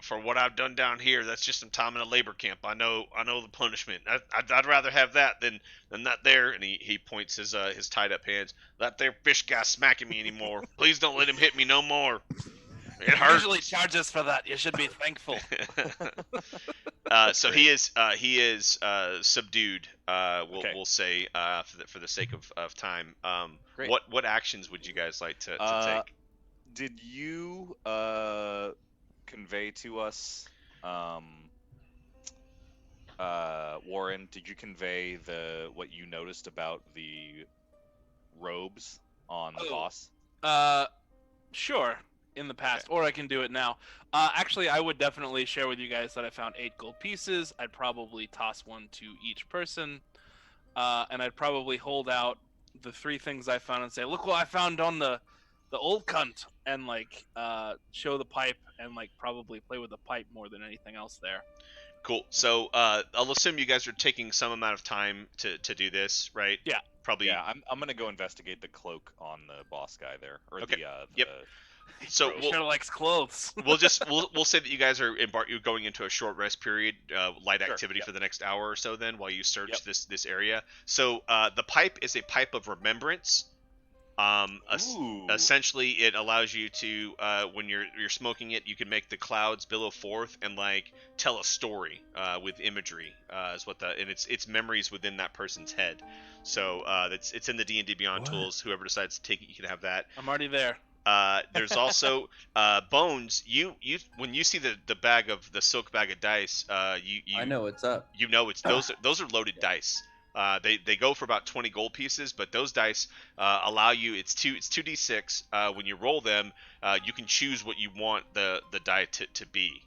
For what I've done down here, that's just some time in a labor camp. I know the punishment. I'd rather have that than that there. And he points his tied up hands. That there fish guy smacking me anymore. Please don't let him hit me no more. It he hurts. usually charges for that. You should be thankful. So he is subdued. We'll say for the sake of time. Great. What actions would you guys like to take? Did you convey to us, Warren? Did you convey what you noticed about the robes on the boss? Sure. In the past, or I can do it now. Actually, I would definitely share with you guys that I found 8 gold pieces. I'd probably toss 1 to each person, and I'd probably hold out the 3 things I found and say, "Look what I found on the the old cunt and like show the pipe and like probably play with the pipe more than anything else there. Cool. So I'll assume you guys are taking some amount of time to do this, right? Yeah. Probably. Yeah, I'm gonna go investigate the cloak on the boss guy there, or Okay. the Yep. So Bro sure likes clothes. we'll say that you guys are you're going into a short rest period, light Sure, activity yep. for the next hour or so. Then while you search Yep. this area. So the pipe is a pipe of remembrance. Ooh. Essentially, it allows you to when you're smoking it, you can make the clouds billow forth and like tell a story with imagery. Is what and it's memories within that person's head. So it's in the D&D Beyond What? tools. Whoever decides to take it, you can have that. I'm already there. There's also Bones. You when you see the bag of the silk bag of dice, you I know what's up. you know it's those are loaded dice. They go for about 20 gold pieces, but those dice allow you. It's 2d6. When you roll them, you can choose what you want the die to be.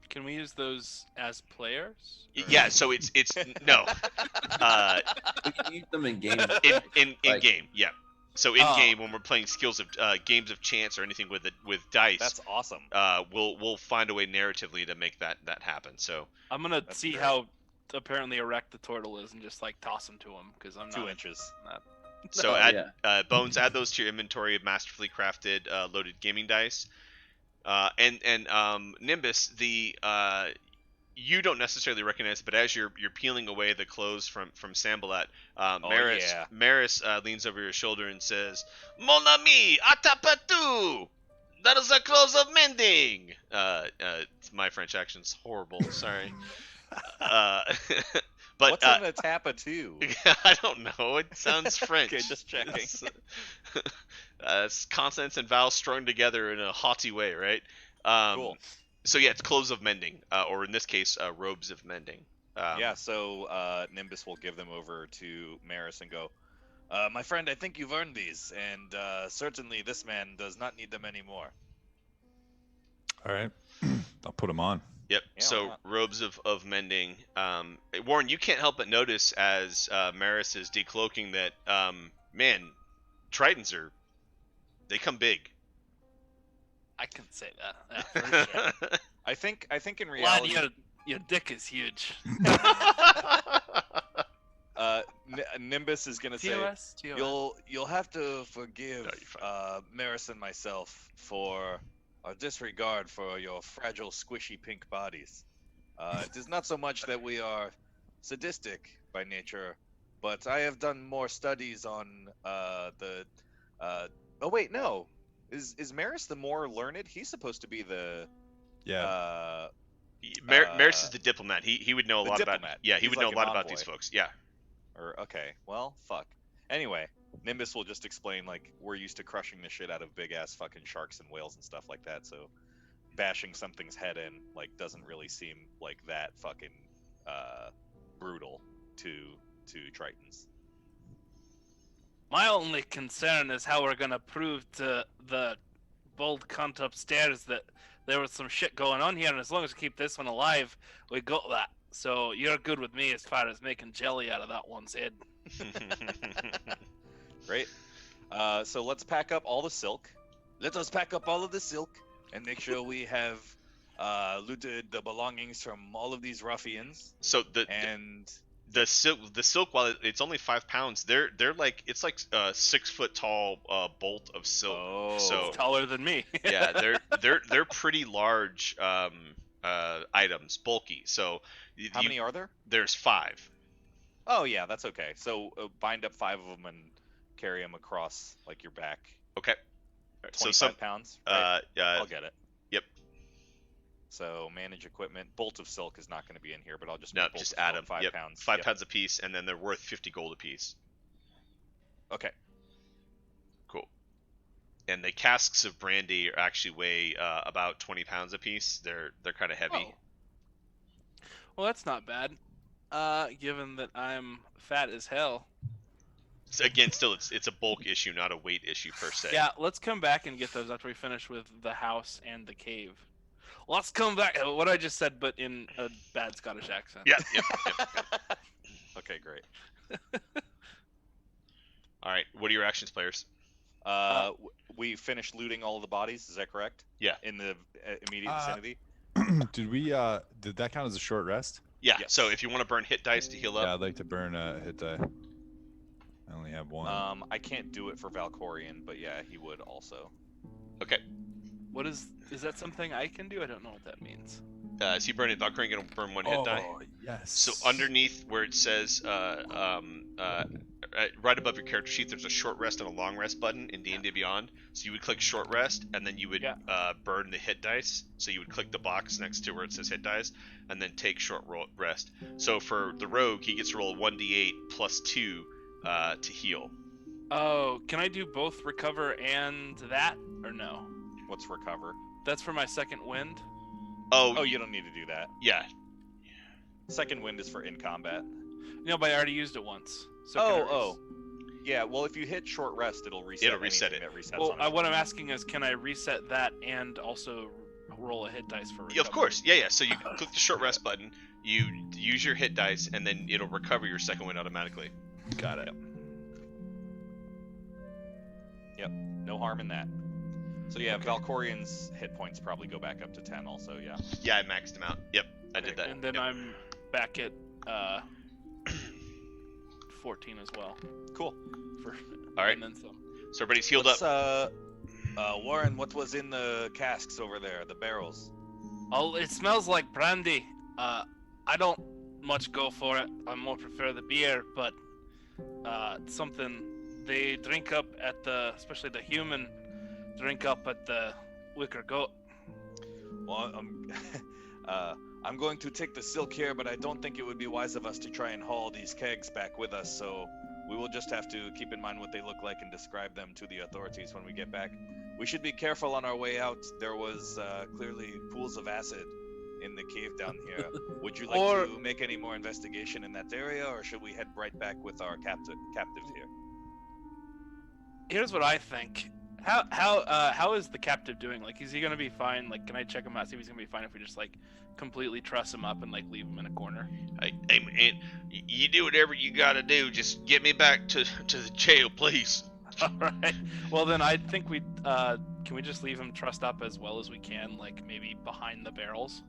Can we use those as players? Yeah, so it's no. We can use them in games. In Like- game, yeah. So in Oh. game, when we're playing skills of games of chance or anything with dice, That's awesome. we'll find a way narratively to make that happen. So I'm gonna That's see great. how apparently erect the turtle is and just like toss him to him because I'm 2 not. inches. So Oh, add Bones, add those to your inventory of masterfully crafted loaded gaming dice. And Nimbus, you don't necessarily recognize it, but as you're peeling away the clothes from Sambalat, Maris leans over your shoulder and says, "Mon ami, atapatu! That is the clothes of mending." My French accent's horrible. Sorry. But What's in a Tappa 2? I don't know. It sounds French. Okay, just checking. It's consonants and vowels strung together in a haughty way, right? Cool. So yeah, it's clothes of mending, or in this case, robes of mending. Yeah, so Nimbus will give them over to Maris and go, my friend, I think you've earned these, and certainly this man does not need them anymore. All right. I'll put them on. Yep. Yeah, So why not? robes of mending. Warren, you can't help but notice as Maris is decloaking that, man, Tritons they come big. I can say that. Yeah, for sure. I think in Lad, reality, your dick is huge. Nimbus is gonna say, TOS. you'll have to forgive No, you're fine. Maris and myself for our disregard for your fragile, squishy pink bodies. It is not so much that we are sadistic by nature, but I have done more studies on the. Oh wait, no. Is Maris the more learned? He's supposed to be the. Yeah. Maris is the diplomat. He would know a the lot about. diplomat. Yeah, he He's would like know a an lot about envoy. these folks. Yeah. Or okay, well, fuck. Anyway, Nimbus will just explain like we're used to crushing the shit out of big ass fucking sharks and whales and stuff like that. So bashing something's head in like doesn't really seem like that fucking brutal to Tritons. My only concern is how we're gonna prove to the bold cunt upstairs that there was some shit going on here, and as long as we keep this one alive, we got that. So you're good with me as far as making jelly out of that one's head. Great. So let's pack up all the silk. Let us pack up all of the silk and make sure we have looted the belongings from all of these ruffians. So And the silk, while it's only 5 pounds, they're like it's like a 6 foot tall bolt of silk. oh, So Taller than me. yeah, they're pretty large items, bulky. So how many are there? There's 5. Oh yeah, that's okay. So bind up 5 of them and carry them across like your back. Okay. So 25 pounds. Right? I'll get it. Yep. So manage equipment. Bolt of silk is not going to be in here, but I'll just No, make bolt just of add silk, them. 5 Yep. pounds. 5 Yep. pounds a piece, and then they're worth 50 gold a piece. Okay. Cool. And the casks of brandy actually weigh about 20 pounds a piece. They're kind of heavy. Oh. Well, that's not bad. Given that I'm fat as hell. So again, still it's a bulk issue, not a weight issue per se. Yeah, let's come back and get those after we finish with the house and the cave. Let's come back. What I just said, but in a bad Scottish accent. Yep. Okay, great. All right. What are your actions, players? We finished looting all of the bodies. Is that correct? Yeah. In the immediate Uh, vicinity. Did that count as a short rest? Yeah. Yes. So if you want to burn hit dice to heal Yeah, up, I'd like to burn a hit die. I only have one. I can't do it for Valkorian, but yeah, he would also. okay. What is that something I can do? I don't know what that means. So you burn it. Valkyrie gonna burn one hit die. Yes. So underneath where it says, right above your character sheet, there's a short rest and a long rest button in D&D Beyond. So you would click short rest, and then you would burn the hit dice. So you would click the box next to where it says hit dice, and then take short rest. So for the rogue, he gets to roll a 1d8 plus 2 to heal. Oh, can I do both recover and that, or no? What's recover? That's for my second wind. Oh, you don't need to do that. Yeah. Second wind is for in combat. No, but I already used it once. So can I Yeah, well, if you hit short rest, it'll reset. It'll reset anything it. That resets Well, on its what own. I'm asking is, can I reset that and also roll a hit dice for recovery? Yeah, of course. Yeah. So you click the short rest button, you use your hit dice, and then it'll recover your second wind automatically. Got it. Yep. No harm in that. So yeah, Valkorian's hit points probably go back up to 10 also, yeah. Yeah, I maxed them out. Yep, I did that. And then Yep. I'm back at 14 as well. Cool. All right. And then some. So everybody's healed up. Warren, what was in the casks over there, the barrels? Oh, it smells like brandy. I don't much go for it. I more prefer the beer, but it's something they drink up at especially the human, drink up at the Wicker Goat. Well, I'm going to take the silk here, but I don't think it would be wise of us to try and haul these kegs back with us, so we will just have to keep in mind what they look like and describe them to the authorities when we get back. We should be careful on our way out. There was clearly pools of acid in the cave down here. Would you like to make any more investigation in that area, or should we head right back with our captive here? Here's what I think. How is the captive doing? Like, is he gonna be fine? Like, can I check him out, see if he's gonna be fine if we just like completely truss him up and like leave him in a corner? Hey, man, you do whatever you gotta do. Just get me back to the jail, please. All right. Well, then I think can we just leave him trussed up as well as we can, like maybe behind the barrels?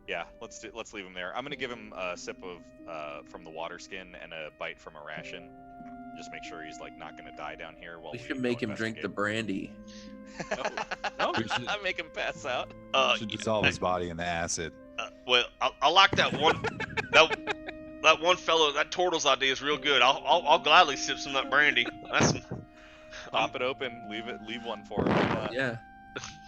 Yeah, let's leave him there. I'm gonna give him a sip of from the water skin and a bite from a ration. Just make sure he's like not gonna die down here while We we should go make him drink the investigate. brandy. Oh, We should, Make him pass out. should dissolve his body in the acid. Well, I like that one. that one fellow. That Turtle's idea is real good. I'll gladly sip some of that brandy. That's Pop it open. Leave one for him. Yeah.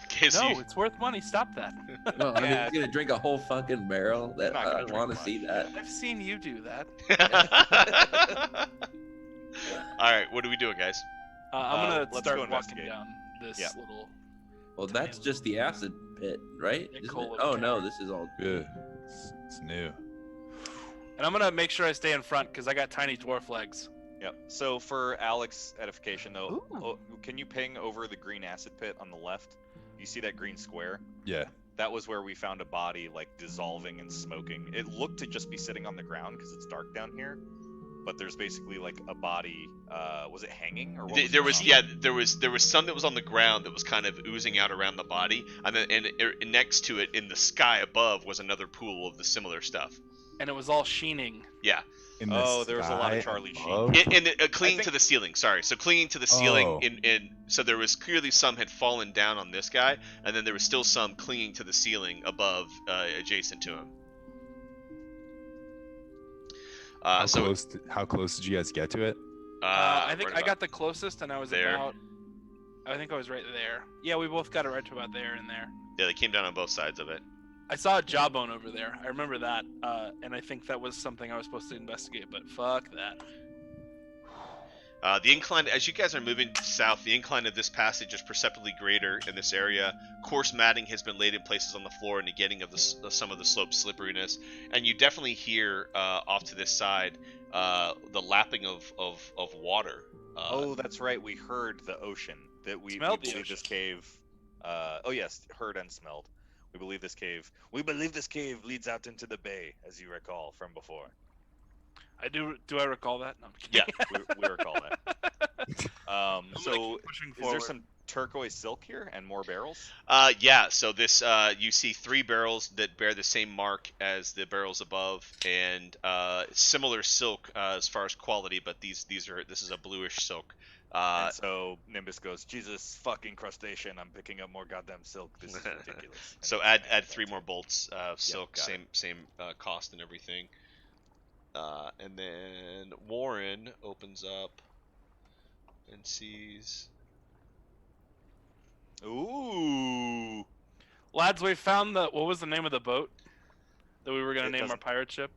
okay. So no, you, it's worth money. Stop that. No, I mean, Yeah. he's gonna drink a whole fucking barrel. That Not gonna I drink want to much. see that. I've seen you do that. All right, what are we doing, guys? I'm gonna let's start go walking investigate. down this Yeah. little. Well, that's just the acid pit, right? Yeah, Isn't cola it? Oh no, tower. this is all. Good. It's new. And I'm gonna make sure I stay in front because I got tiny dwarf legs. Yep. So for Alex edification though, Ooh. can you ping over the green acid pit on the left? You see that green square? Yeah. That was where we found a body like dissolving and smoking. It looked to just be sitting on the ground because it's dark down here. But there's basically like a body. Was it hanging or what? There going was on? there was some that was on the ground that was kind of oozing out around the body, and then next to it in the sky above was another pool of the similar stuff. And it was all sheening. Yeah, In the Oh, there was a lot of sky Charlie Sheen. above? clinging think- to the ceiling. Sorry, so clinging to the ceiling. Oh. So there was clearly some had fallen down on this guy, and then there was still some clinging to the ceiling above, adjacent to him. How close did you guys get to it? I think right I about got the closest, and I was there. about. I think I was right there. Yeah, we both got it right to about there and there. Yeah, they came down on both sides of it. I saw a jawbone over there. I remember that, and I think that was something I was supposed to investigate. But fuck that. The incline, as you guys are moving south, the incline of this passage is perceptibly greater in this area. Coarse matting has been laid in places on the floor, negating of some of the slope's slipperiness. And you definitely hear off to this side the lapping of water. Oh, that's right. We heard the ocean. That we Smelled the believe ocean. this cave. Oh yes, heard and smelled. We believe this cave. We believe this cave leads out into the bay, as you recall from before. I do. Do I recall that? No, I'm kidding. Yeah. We recall that. So pushing is there forward. some turquoise silk here and more barrels? Yeah. So this, you see 3 barrels that bear the same mark as the barrels above, and similar silk as far as quality, but this is a bluish silk. And so Nimbus goes, Jesus fucking crustacean, I'm picking up more goddamn silk. This is ridiculous. And So he add commands 3 that more too. bolts of silk, got it. same cost and everything. And then Warren opens up and sees. Ooh. Lads, we found what was the name of the boat that we were gonna It name our doesn't- pirate ship?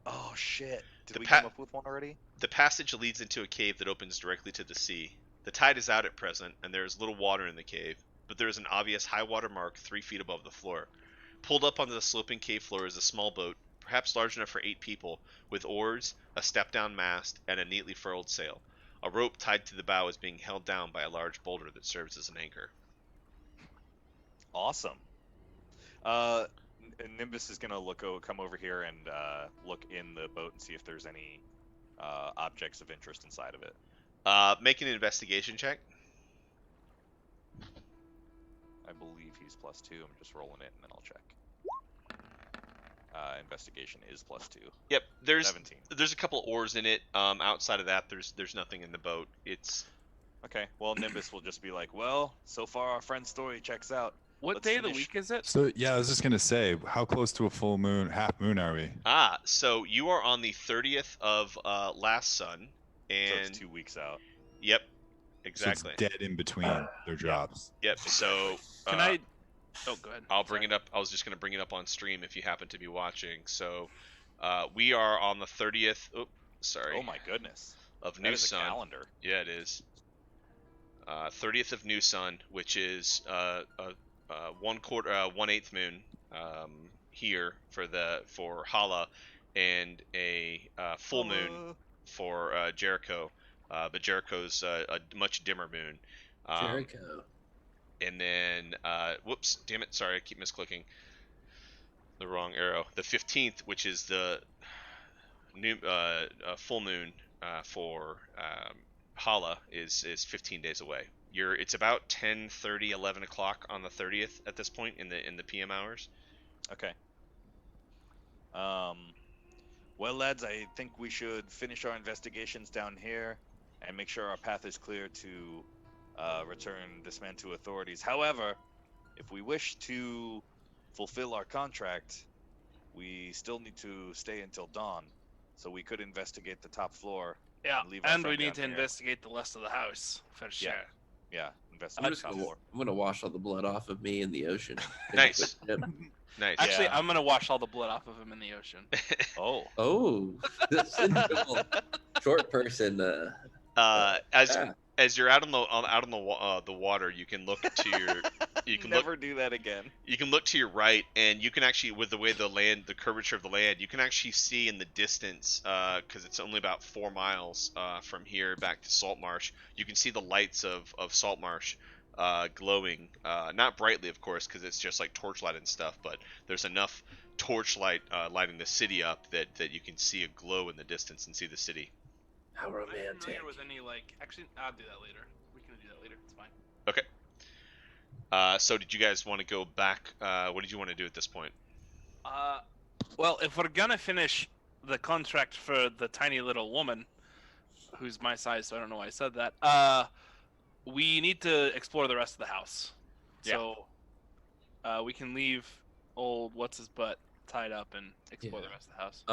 Oh shit. Did The we pa- come up with one already? The passage leads into a cave that opens directly to the sea. The tide is out at present, and there is little water in the cave, but there is an obvious high water mark 3 feet above the floor. Pulled up onto the sloping cave floor is a small boat, perhaps large enough for 8 people, with oars, a step-down mast, and a neatly furled sail. A rope tied to the bow is being held down by a large boulder that serves as an anchor. Awesome. Nimbus is gonna come over here and look in the boat and see if there's any objects of interest inside of it. Make an investigation check. I believe he's +2. I'm just rolling it and then I'll check. Investigation is +2. Yep, there's 17. a couple oars in it. Outside of that, there's nothing in the boat. It's Okay. Well, Nimbus will just be like, well, so far our friend's story checks out. What Let's day of the finish. week is it? So yeah, I was just gonna say, how close to a full moon, half moon are we? so you are on the 30th of last sun, So and it's 2 weeks out. yep, So exactly. it's dead in between their drops. Yep. So Can I? Oh, go ahead. I'll bring it up. I was just going to bring it up on stream if you happen to be watching. So we are on the 30th. Oh, sorry. Oh my goodness. Of That new is a sun. calendar. Yeah, it is. 30th of new sun, which is 1/8 moon here for Hala, and a full moon for Jericho. But Jericho's a much dimmer moon. Jericho. And then, whoops, damn it, sorry, I keep misclicking the wrong arrow. The 15th, which is the new full moon for Hala, is 15 days away. It's about 10:30, 11 o'clock on the 30th at this point in the PM hours. Okay. Well, lads, I think we should finish our investigations down here and make sure our path is clear to return this man to authorities. However, if we wish to fulfill our contract, we still need to stay until dawn. So we could investigate the top floor. Yeah, and leave our and we friend need to down here. investigate the rest of the house for sure. Yeah, I'm investigate just the top gonna, floor. I'm gonna wash all the blood off of me in the ocean. Nice. Yep. Nice. Actually, Yeah. I'm gonna wash all the blood off of him in the ocean. Oh. Oh, that's cool. Short person. As you're out on the water, you can look to your Never do that again. you can look to your right, and you can actually, with the way the curvature of the land, you can actually see in the distance, because it's only about 4 miles from here back to Saltmarsh. You can see the lights of Saltmarsh glowing, not brightly, of course, because it's just like torchlight and stuff, but there's enough torchlight lighting the city up that you can see a glow in the distance and see the city. How I'm not romantic. familiar with any actually, I'll do that later. We can do that later. It's fine. Okay. So did you guys want to go back? What did you want to do at this point? Well, if we're gonna finish the contract for the tiny little woman, who's my size, so I don't know why I said that. We need to explore the rest of the house. Yeah. So, we can leave old what's his butt tied up and explore Yeah. the rest of the house.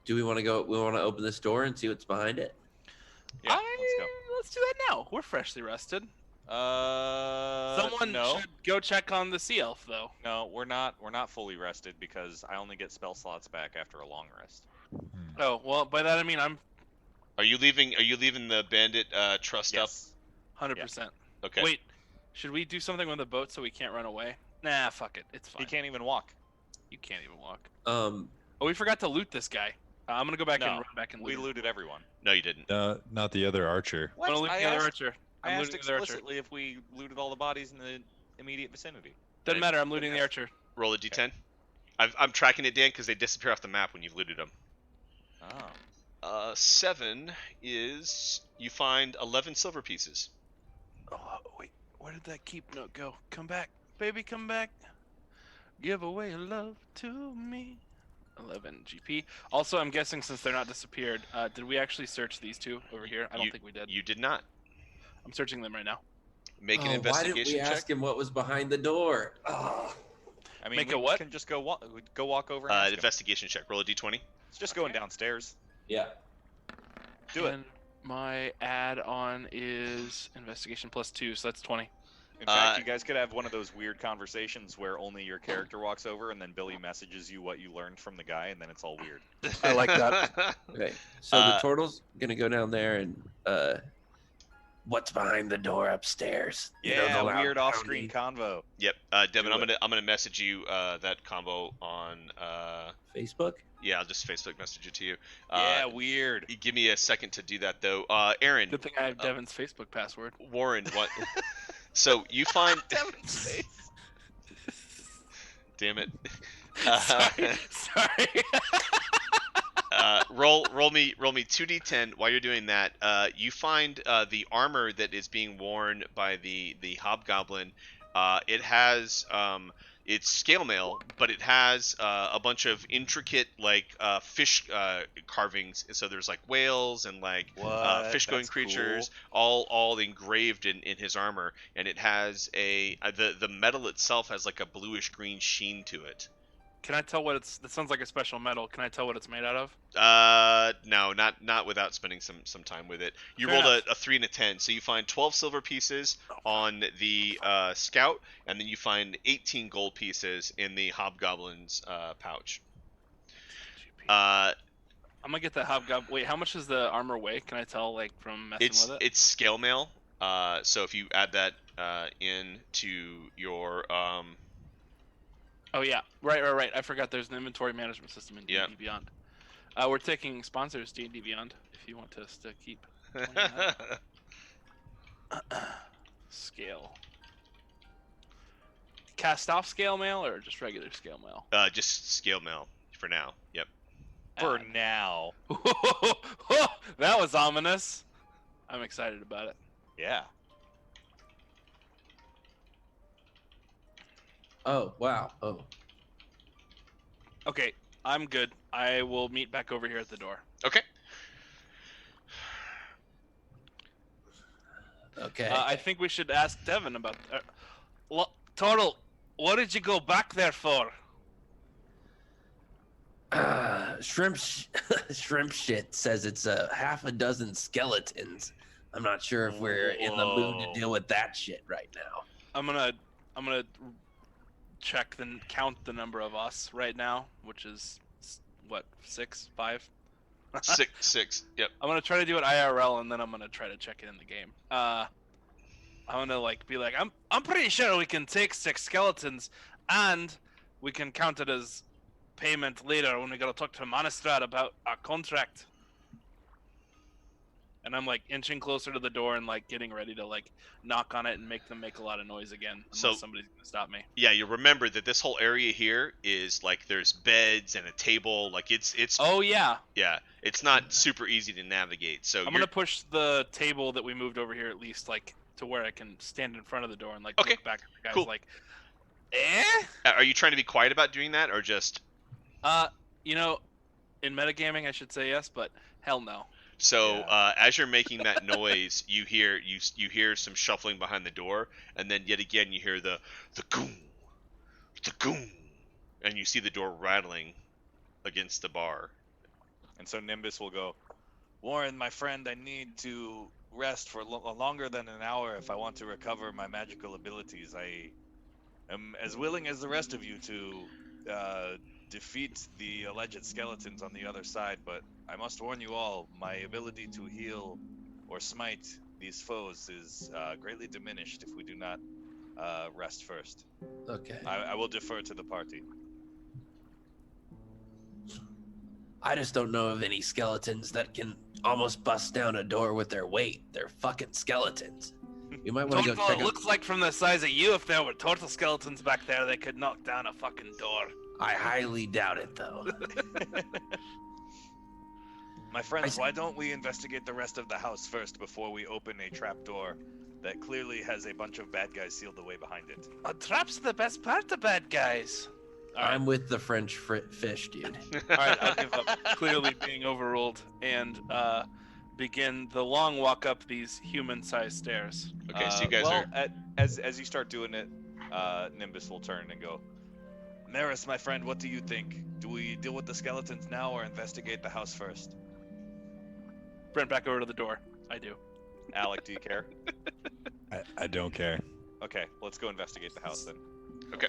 Do we want to go? We want to open this door and see what's behind it. Yeah, let's go. Let's do that now. We're freshly rested. Someone no. should go check on the sea elf, though. No, we're not fully rested because I only get spell slots back after a long rest. Oh well, by that I mean I'm Are you leaving the bandit trust Yes. 100%. up? Okay. Wait, should we do something with the boat so we can't run away? Nah, fuck it. It's fine. He can't even walk. You can't even walk. Um, Oh, we forgot to loot this guy. I'm gonna go back and No, run back and loot We him. looted everyone. No, you didn't. Not the other archer. I'm gonna loot I the other asked, archer. I I'm asked looting the other archer. explicitly if we looted all the bodies in the immediate vicinity. Doesn't matter. I'm looting the archer. Roll a d10. I'm tracking it, Dan, because they disappear off the map when you've looted them. Oh. 7 is you find 11 silver pieces. Oh, wait. Where did that keep note go? Come back. Baby, come back. Give away love to me. 11 GP. Also, I'm guessing since they're not disappeared, did we actually search these two over here? I don't think we did. You did not. I'm searching them right now. Make an Why investigation didn't we check. ask him what was behind the door? Oh. I mean, Make we a what? can just go walk over and ask him. Investigation check. Roll a d20. It's just going downstairs. Yeah. Do it. And my add-on is investigation +2, so that's 20. In fact, you guys could have one of those weird conversations where only your character walks over and then Billy messages you what you learned from the guy, and then it's all weird. I like that. Okay. So the turtle's gonna go down there and what's behind the door upstairs? You know, Yeah, the loud weird off-screen pounding. convo. Yep. Devin, Do I'm gonna message you that combo on. Facebook. Yeah, I'll just Facebook message it to you. Yeah, weird. Give me a second to do that though. Aaron. Good thing I have Devin's Facebook password. Warren, what? So you find. Devin's face. Damn it. Sorry. Roll me 2d10 while you're doing that. You find the armor that is being worn by the hobgoblin. It has it's scale mail, but it has a bunch of intricate like fish carvings. So there's like whales and like What? fish-going That's creatures, all engraved in his armor. And it has the metal itself has like a bluish green sheen to it. Can I tell what it's? That sounds like a special metal. Can I tell what it's made out of? No, not without spending some time with it. You Fair rolled a 3 and a 10, so you find 12 silver pieces on the scout, and then you find 18 gold pieces in the hobgoblin's pouch. I'm gonna get the hobgoblin. Wait, how much does the armor weigh? Can I tell, like, from messing with it? It's scale mail. So if you add that into your Oh yeah, right. I forgot there's an inventory management system in D&D Yeah. Beyond. We're taking sponsors D&D Beyond. If you want us to keep playing that. Scale. Cast off scale mail or just regular scale mail? just scale mail for now. Yep. For now. That was ominous. I'm excited about it. Yeah. Oh wow. Oh. Okay, I'm good. I will meet back over here at the door. Okay. Okay. I think we should ask Devin about. Total, what did you go back there for? Shrimp shit says it's half a dozen skeletons. I'm not sure if we're in the mood to deal with that shit right now. I'm gonna count the number of us right now, which is what, 6, 5? Six. Yep. I'm gonna try to do it IRL, and then I'm gonna try to check it in the game. I'm gonna be like, I'm pretty sure we can take 6 skeletons, and we can count it as payment later when we gotta talk to Monastrad about our contract. And I'm like inching closer to the door and like getting ready to like knock on it and make them make a lot of noise again, unless So- somebody's gonna stop me. Yeah, you remember that this whole area here is like there's beds and a table. Like it's Oh yeah, yeah, it's not super easy to navigate. So I'm gonna push the table that we moved over here at least like to where I can stand in front of the door and like Okay, look back at the guys cool. like, Are you trying to be quiet about doing that, or just in metagaming I should say yes, but hell no. so? Yeah. As you're making that noise, you hear some shuffling behind the door, and then yet again you hear the goom, and you see the door rattling against the bar. And so Nimbus will go, Warren, my friend, I need to rest for longer than an hour if I want to recover my magical abilities. I am as willing as the rest of you to defeat the alleged skeletons on the other side, but I must warn you all, my ability to heal or smite these foes is greatly diminished if we do not rest first. Okay. I will defer to the party. I just don't know of any skeletons that can almost bust down a door with their weight. They're fucking skeletons. You might want to go Total, check it out. looks like from the size of you, if there were turtle skeletons back there, they could knock down a fucking door. I highly doubt it, though. My friends, why don't we investigate the rest of the house first before we open a trapdoor that clearly has a bunch of bad guys sealed away behind it? Traps are the best part of bad guys. All right. I'm with the French fish, dude. All right, I'll give up clearly being overruled and begin the long walk up these human-sized stairs. Okay, so you guys are. As you start doing it, Nimbus will turn and go, Maris, my friend, what do you think? Do we deal with the skeletons now or investigate the house first? Brent, back over to the door. I do. Alec, do you care? I don't care. Okay, let's go investigate the house then. Okay.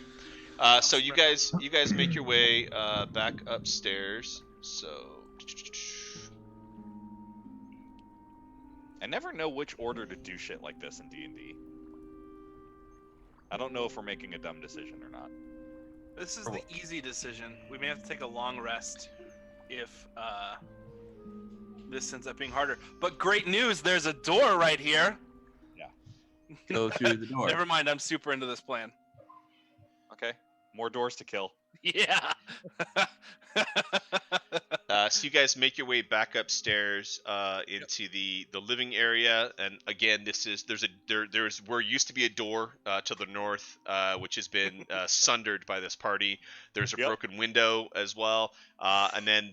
So you guys make your way back upstairs. So. I never know which order to do shit like this in D&D. I don't know if we're making a dumb decision or not. This is the easy decision. We may have to take a long rest if this ends up being harder. But great news, there's a door right here. Go through the door. Never mind, I'm super into this plan. Okay, more doors to kill. Yeah. So you guys make your way back upstairs into the living area, and again, there's where used to be a door to the north, which has been sundered by this party. There's a broken window as well, and then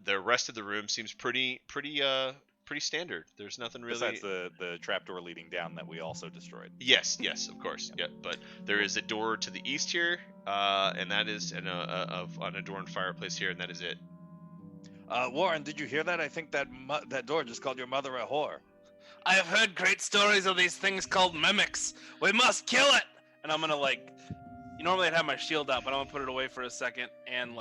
the rest of the room seems pretty standard. There's nothing really. Besides the trapdoor leading down that we also destroyed. Yes, of course. Yeah, but there is a door to the east here, and that is an adorned fireplace here, and that is it. Warren, did you hear that? I think that that door just called your mother a whore. I have heard great stories of these things called mimics. We must kill it! And I'm gonna normally I'd have my shield out, but I'm gonna put it away for a second and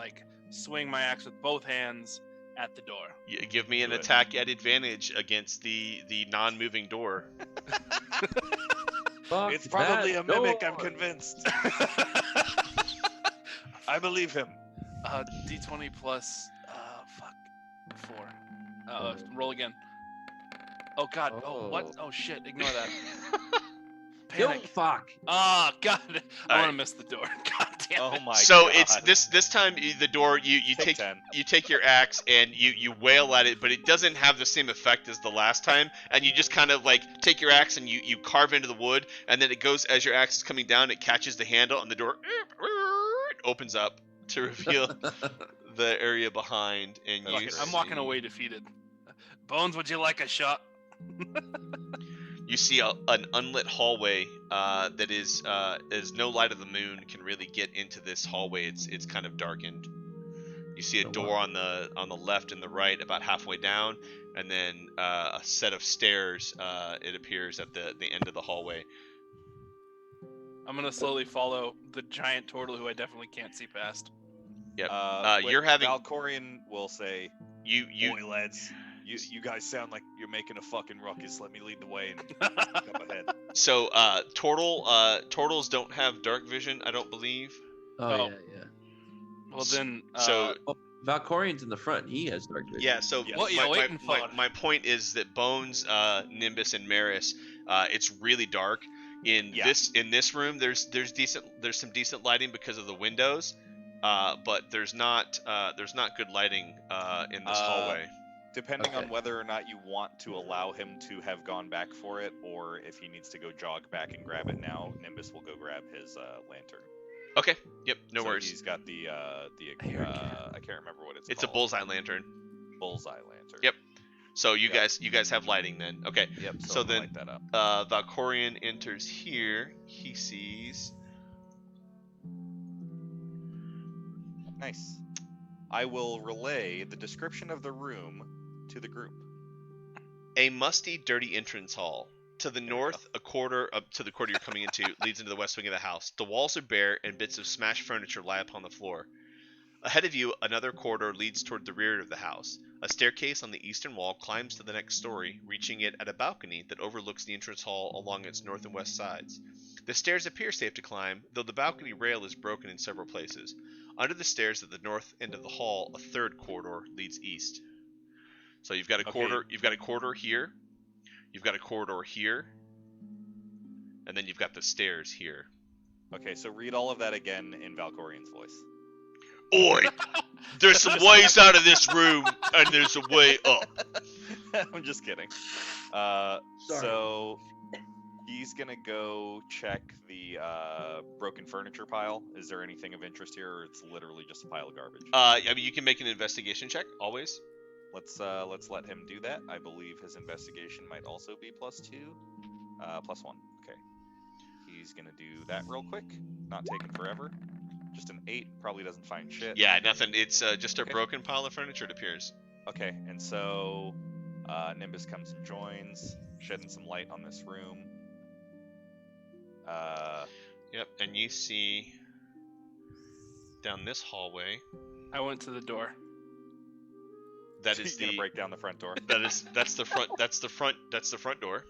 swing my axe with both hands at the door. Yeah, give me an attack at advantage against the non-moving door. It's probably a mimic, I'm convinced. I believe him. D20 plus, 4. Roll again. Oh god, oh what? Oh shit, ignore that. Panic. Fuck. Oh god, I want to right. miss the door. God damn it. Oh my So god. it's this time the door you Take take your axe and you wail at it, but it doesn't have the same effect as the last time, and you just kind of take your axe and you carve into the wood, and then it goes as your axe is coming down, it catches the handle and the door opens up to reveal the area behind, and you I'm walking away defeated. Bones, would you like a shot? You see an unlit hallway that is no light of the moon can really get into this hallway. It's kind of darkened. You see a door on the left and the right about halfway down, and then a set of stairs. It appears at the end of the hallway. I'm gonna slowly follow the giant turtle who I definitely can't see past. Yep. You're having Valkorian will say, you "Boy, lads, you guys sound like you're making a fucking ruckus. Let me lead the way and come ahead." So turtles don't have dark vision, I don't believe. Oh, yeah. Well then, So Valkorian's in the front. He has dark vision. yeah. So Yes. What you waiting for? my point is that Bones, Nimbus, and Maris, it's really dark. In this room, there's some decent lighting because of the windows, but there's not good lighting in this hallway. Depending on whether or not you want to allow him to have gone back for it, or if he needs to go jog back and grab it now, Nimbus will go grab his lantern. Okay. Yep. No So worries. He's got the I can't remember what it's It's a called. bullseye lantern. Bullseye lantern. Yep. So you guys have lighting then. Okay. Yep. So I'm gonna then light that up. Valkorian enters here. He sees Nice. I will relay the description of the room to the group. a musty, dirty entrance hall. To the north, a quarter up to the quarter you're coming into leads into the west wing of the house. The walls are bare and bits of smashed furniture lie upon the floor. Ahead of you, another corridor leads toward the rear of the house. A staircase on the eastern wall climbs to the next story, reaching it at a balcony that overlooks the entrance hall along its north and west sides. The stairs appear safe to climb, though the balcony rail is broken in several places. Under the stairs at the north end of the hall, a third corridor leads east. So you've got a corridor here, you've got a corridor here, and then you've got the stairs here. Okay, so read all of that again in Valkorian's voice. Oi! There's some ways out of this room, and there's a way up. I'm just kidding. Sorry. So he's gonna go check the broken furniture pile. Is there anything of interest here, or it's literally just a pile of garbage? I mean, you can make an investigation check always. Let's let him do that. I believe his investigation might also be +2, +1. Okay. He's gonna do that real quick. Not taking forever. Just an 8. Probably doesn't find shit. Yeah, nothing. It's just a Okay. broken pile of furniture, it appears. Okay, and so Nimbus comes and joins, shedding some light on this room. Yep, and you see down this hallway. I went to the door. That he's is gonna the break down the front door. that's the front door.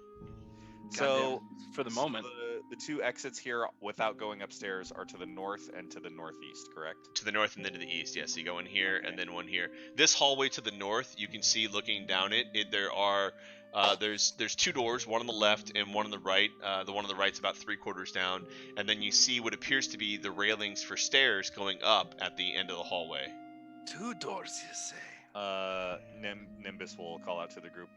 So For the moment. the two exits here, without going upstairs, are to the north and to the northeast. Correct? To the north and then to the east. Yes, you go in here and then one here. This hallway to the north, you can see looking down it. There are there's 2 doors, one on the left and one on the right. The one on the right's about 3/4 down, and then you see what appears to be the railings for stairs going up at the end of the hallway. 2 doors, you say? Nimbus will call out to the group.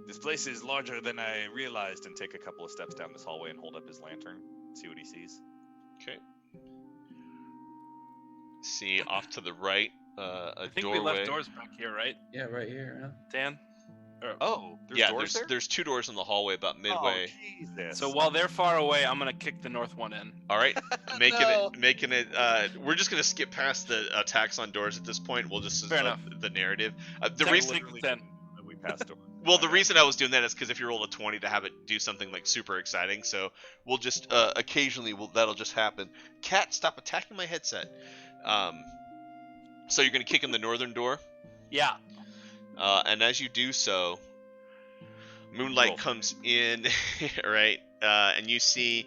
This place is larger than I realized, and take a couple of steps down this hallway and hold up his lantern. See what he sees. Okay. See off to the right, a I think doorway. we left doors back here, right, Yeah, right here. Huh? Dan? Oh, there's Yeah, doors there? there's 2 doors in the hallway about midway. Oh, Jesus. So while they're far away, I'm gonna kick the north one in. All right, No. making it. We're just gonna skip past the attacks on doors at this point. We'll just Fair enough. the narrative. The That reason, literally then. We passed door. well, the reason I was doing that is because if you roll a 20 to have it do something like super exciting, so we'll just occasionally that'll just happen. Cat, stop attacking my headset. So you're gonna kick in the northern door, Yeah. and as you do so, moonlight Roll. comes in, right? And you see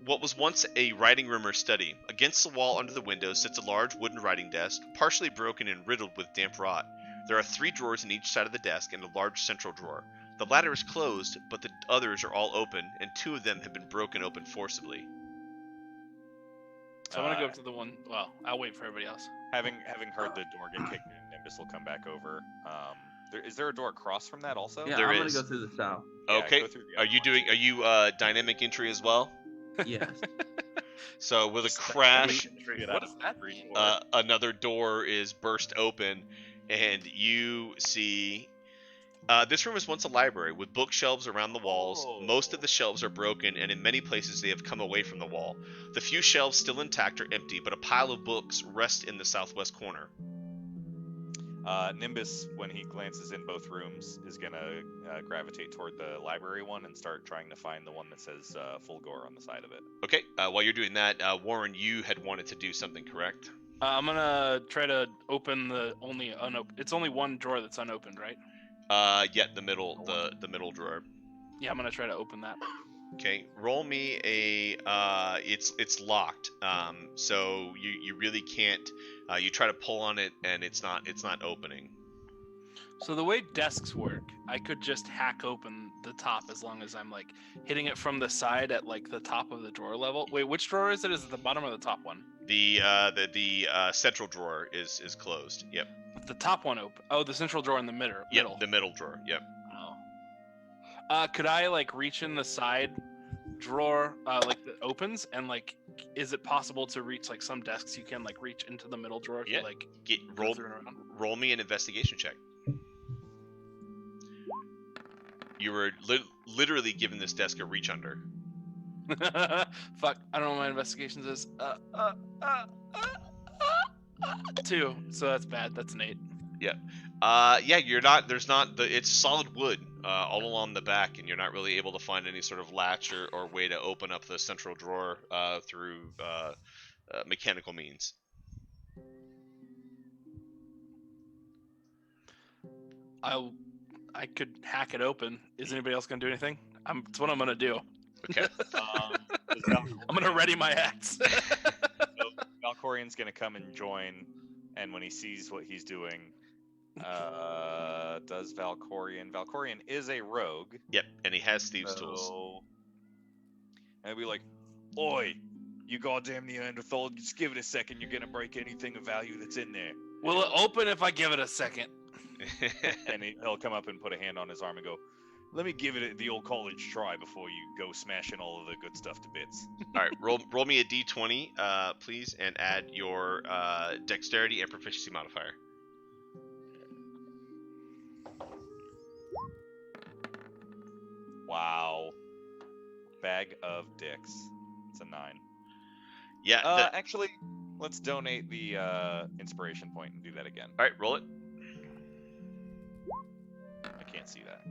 what was once a writing room or study. Against the wall under the window sits a large wooden writing desk, partially broken and riddled with damp rot. There are 3 drawers in each side of the desk and a large central drawer. The latter is closed, but the others are all open, and 2 of them have been broken open forcibly. So I'm gonna go up to the one. Well, I'll wait for everybody else. Having heard the door get kicked in, Nimbus will come back over. Is there a door across from that also? Yeah, There I'm is. gonna go through the south. Yeah, Okay. go through the Are other you one. doing? Are you dynamic entry as well? Yes. So with a crash, What does that mean? another door is burst open, and you see. This room was once a library with bookshelves around the walls. Oh. Most of the shelves are broken, and in many places they have come away from the wall. The few shelves still intact are empty, but a pile of books rests in the southwest corner. Nimbus, when he glances in both rooms, is gonna gravitate toward the library one and start trying to find the one that says Fulgore on the side of it. Okay, while you're doing that, Warren, you had wanted to do something, correct? I'm gonna try to open the only unopened. It's only one drawer that's unopened, right? Yeah, the middle drawer. Yeah, I'm gonna try to open that. Okay, roll me a. It's locked. So you really can't. You try to pull on it and it's not opening. So the way desks work, I could just hack open the top as long as I'm like hitting it from the side at like the top of the drawer level. Wait, which drawer is it? Is it the bottom or the top one? The central drawer is closed. Yep. The top one open. Oh, the central drawer in the middle. Yep. The middle drawer. Yep. Oh. Could I like reach in the side drawer like that opens and like is it possible to reach like some desks you can like reach into the middle drawer Yeah. to like Roll through and around? roll me an investigation check. You were literally giving this desk a reach under. Fuck, I don't know what my investigations is. 2, so that's bad. That's an 8. Yeah, you're not. There's not. It's solid wood all along the back, and you're not really able to find any sort of latch or way to open up the central drawer through mechanical means. I could hack it open. Is anybody else gonna do anything? It's what I'm gonna do. Okay. I'm gonna ready my axe. Valkorian's gonna come and join, and when he sees what he's doing, does Valkorian is a rogue. Yep, and he has thieves' tools. And he'll be like, "Oi, You goddamn Neanderthal, just give it a second. You're gonna break anything of value that's in there. Will it open if I give it a second? And he'll come up and put a hand on his arm and go, "Let me give it the old college try before you go smashing all of the good stuff to bits." All right, roll me a d20, please, and add your dexterity and proficiency modifier. Wow. Bag of dicks. It's a 9. Yeah. Actually, let's donate the inspiration point and do that again. All right, roll it. I can't see that.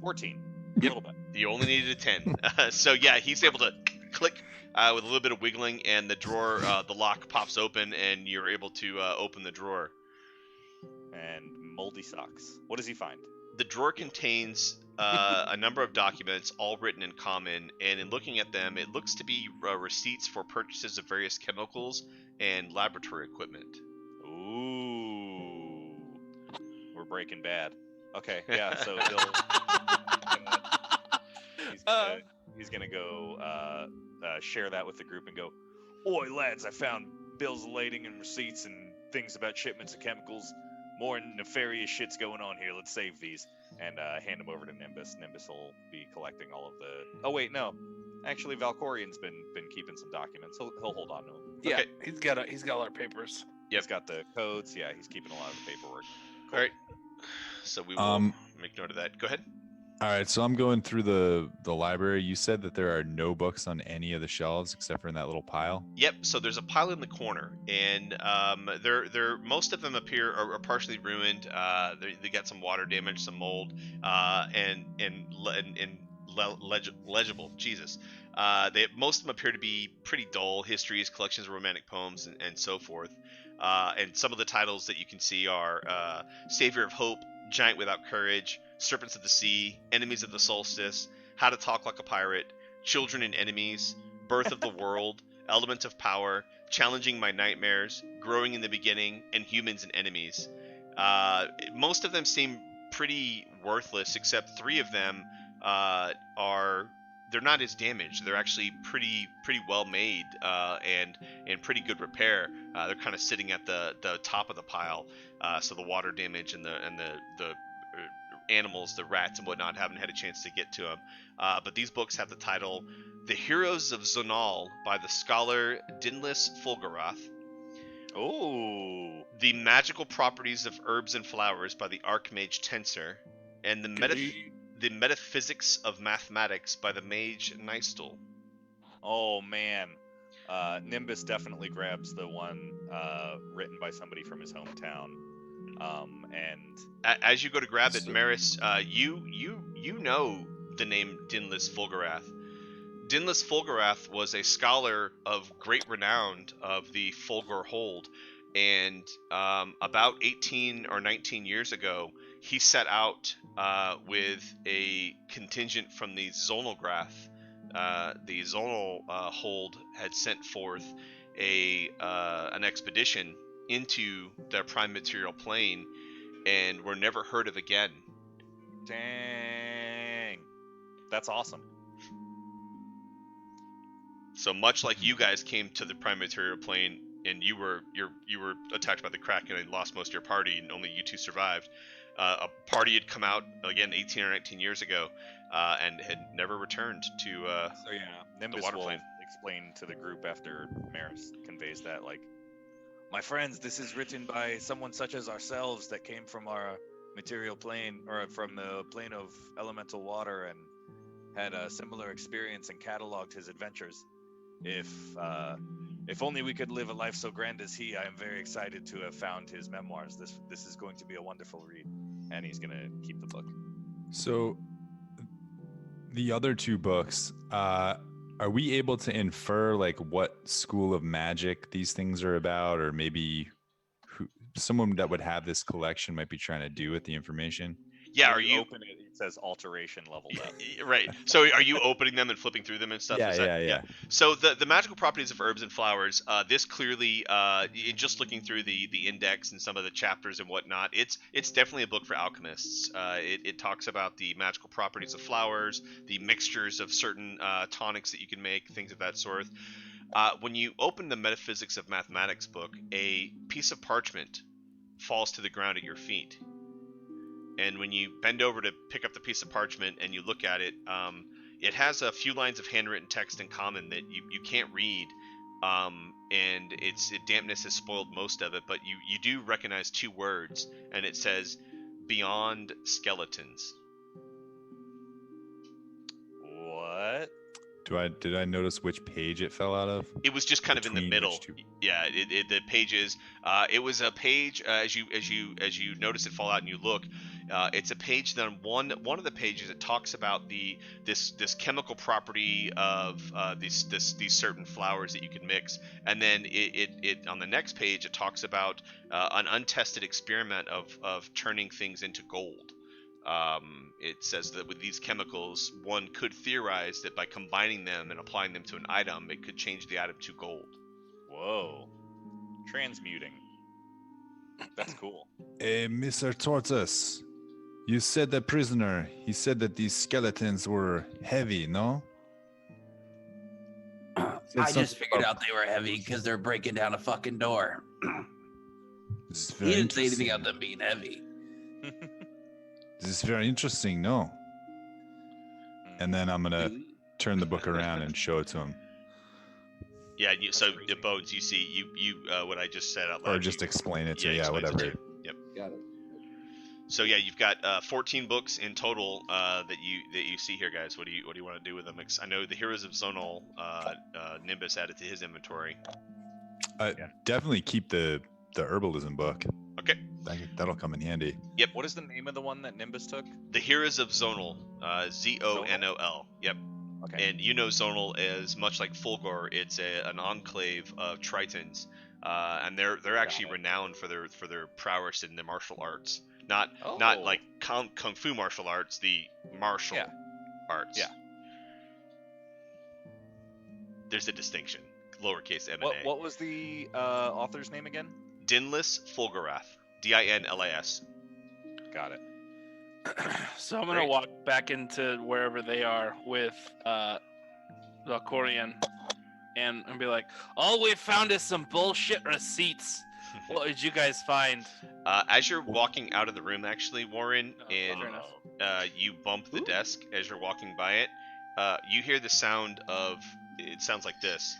14. Yep. A little bit. You only needed a 10. So yeah, he's able to click with a little bit of wiggling, and the drawer, the lock pops open, and you're able to open the drawer. And moldy socks. What does he find? The drawer contains a number of documents, all written in common, and in looking at them, it looks to be receipts for purchases of various chemicals and laboratory equipment. Ooh. We're Breaking Bad. Okay, yeah, so he's gonna go share that with the group and go, "Oi, lads, I found bills of lading and receipts and things about shipments of chemicals. More nefarious shit's going on here. Let's save these." And hand them over to Nimbus. Nimbus will be collecting all of the... Oh, wait, no. Actually, Valkorian's been keeping some documents. He'll hold on to them. Yeah, Okay. he's got our papers. Yep. He's got the codes. Yeah, he's keeping a lot of the paperwork. All right. So we will make note of that. Go ahead. All right, so I'm going through the library. You said that there are no books on any of the shelves except for in that little pile. Yep. So there's a pile in the corner, and they're most of them appear are partially ruined. They got some water damage, some mold, and legible. Jesus. Most of them appear to be pretty dull histories, collections of romantic poems, and so forth. And some of the titles that you can see are Savior of Hope, Giant Without Courage, Serpents of the Sea, Enemies of the Solstice, How to Talk Like a Pirate, Children and Enemies, Birth of the World, Element of Power, Challenging My Nightmares, Growing in the Beginning, and Humans and Enemies. Most of them seem pretty worthless, except 3 of them they're not as damaged. They're actually pretty well made and in pretty good repair. They're kind of sitting at the top of the pile, so the water damage and the animals, the rats and whatnot, haven't had a chance to get to them. But these books have the title "The Heroes of Zonal" by the scholar Dinlis Fulgarath. Oh. The Magical Properties of Herbs and Flowers by the Archmage Tensor, and the Metaphysics of Mathematics by the Mage Nystel. Oh, man. Nimbus definitely grabs the one written by somebody from his hometown. And as you go to grab it, Maris, you know the name Dinlis Fulgarath. Dinlis Fulgarath was a scholar of great renown of the Fulgur Hold, and about 18 or 19 years ago, he set out with a contingent from the Zonalgrath. The Zonal Hold had sent forth an expedition into the prime material plane, and were never heard of again. dang. That's awesome. So much like you guys came to the prime material plane, and you were attacked by the Kraken and lost most of your party, and only you 2 survived. A party had come out again 18 or 19 years ago, and had never returned to So yeah, Nimbus water will plane. explain to the group after Maris conveys that, like, "My friends, this is written by someone such as ourselves that came from our material plane, or from the plane of elemental water, and had a similar experience and cataloged his adventures. If only we could live a life so grand as he, I am very excited to have found his memoirs. This is going to be a wonderful read." And he's gonna keep the book. So the other 2 books, are we able to infer like what school of magic these things are about, or maybe someone that would have this collection might be trying to do with the information? Yeah, When are you open it? It says alteration leveled up. right? So are you opening them and flipping through them and stuff? Is that- Yeah. So the magical properties of herbs and flowers, this clearly, just looking through the index and some of the chapters and whatnot, it's definitely a book for alchemists. It talks about the magical properties of flowers, the mixtures of certain tonics that you can make, things of that sort. When you open the Metaphysics of Mathematics book, a piece of parchment falls to the ground at your feet. And when you bend over to pick up the piece of parchment and you look at it, it has a few lines of handwritten text in common that you can't read, and dampness has spoiled most of it, but you do recognize two words, and it says, "Beyond Skeletons." What? Did I notice which page it fell out of? It was just kind of in the Between middle. which two? Yeah, the pages. It was a page. As you notice it fall out and you look, it's a page that on one of the pages it talks about this chemical property of these certain flowers that you can mix, and then it on the next page it talks about an untested experiment of turning things into gold. It says that with these chemicals, one could theorize that by combining them and applying them to an item, it could change the item to gold. Whoa. Transmuting. That's cool. Mr. Tortoise, you said the prisoner. He said that these skeletons were heavy, no? I just figured out they were heavy because they're breaking down a fucking door. This is He very didn't say anything interesting. about them being heavy. This is very interesting, no? And then I'm gonna Dude. turn the book around and show it to him, Yeah, so crazy. Bones, you see, you what I just said out loud. or just explain it to yeah, yeah, explains it whatever. to you. Yep. Got it. So yeah, you've got 14 books in total that you see here, guys. What do you want to do with them? I know the Heroes of Zonal, Nimbus added to his inventory. Definitely keep the herbalism book. Okay. That'll come in handy. What is the name of the one that Nimbus took? The Heroes of Zonal, Zonol. Yep. Okay. And you know Zonal is much like Fulgor. It's an enclave of Tritons, and they're actually it. renowned for their prowess in the martial arts. Not Oh. like kung fu martial arts, the martial Yeah. arts. Yeah. There's a distinction. Lowercase m and a. What was the author's name again? Dinlis Fulgorath. Dinlas. Got it. So I'm gonna Great. walk back into wherever they are with Valkorian and be like, all we found is some bullshit receipts. What did you guys find? As you're walking out of the room, actually, Warren, Oh, and fair enough. you bump the desk as you're walking by it, you hear the sound of, it sounds like this.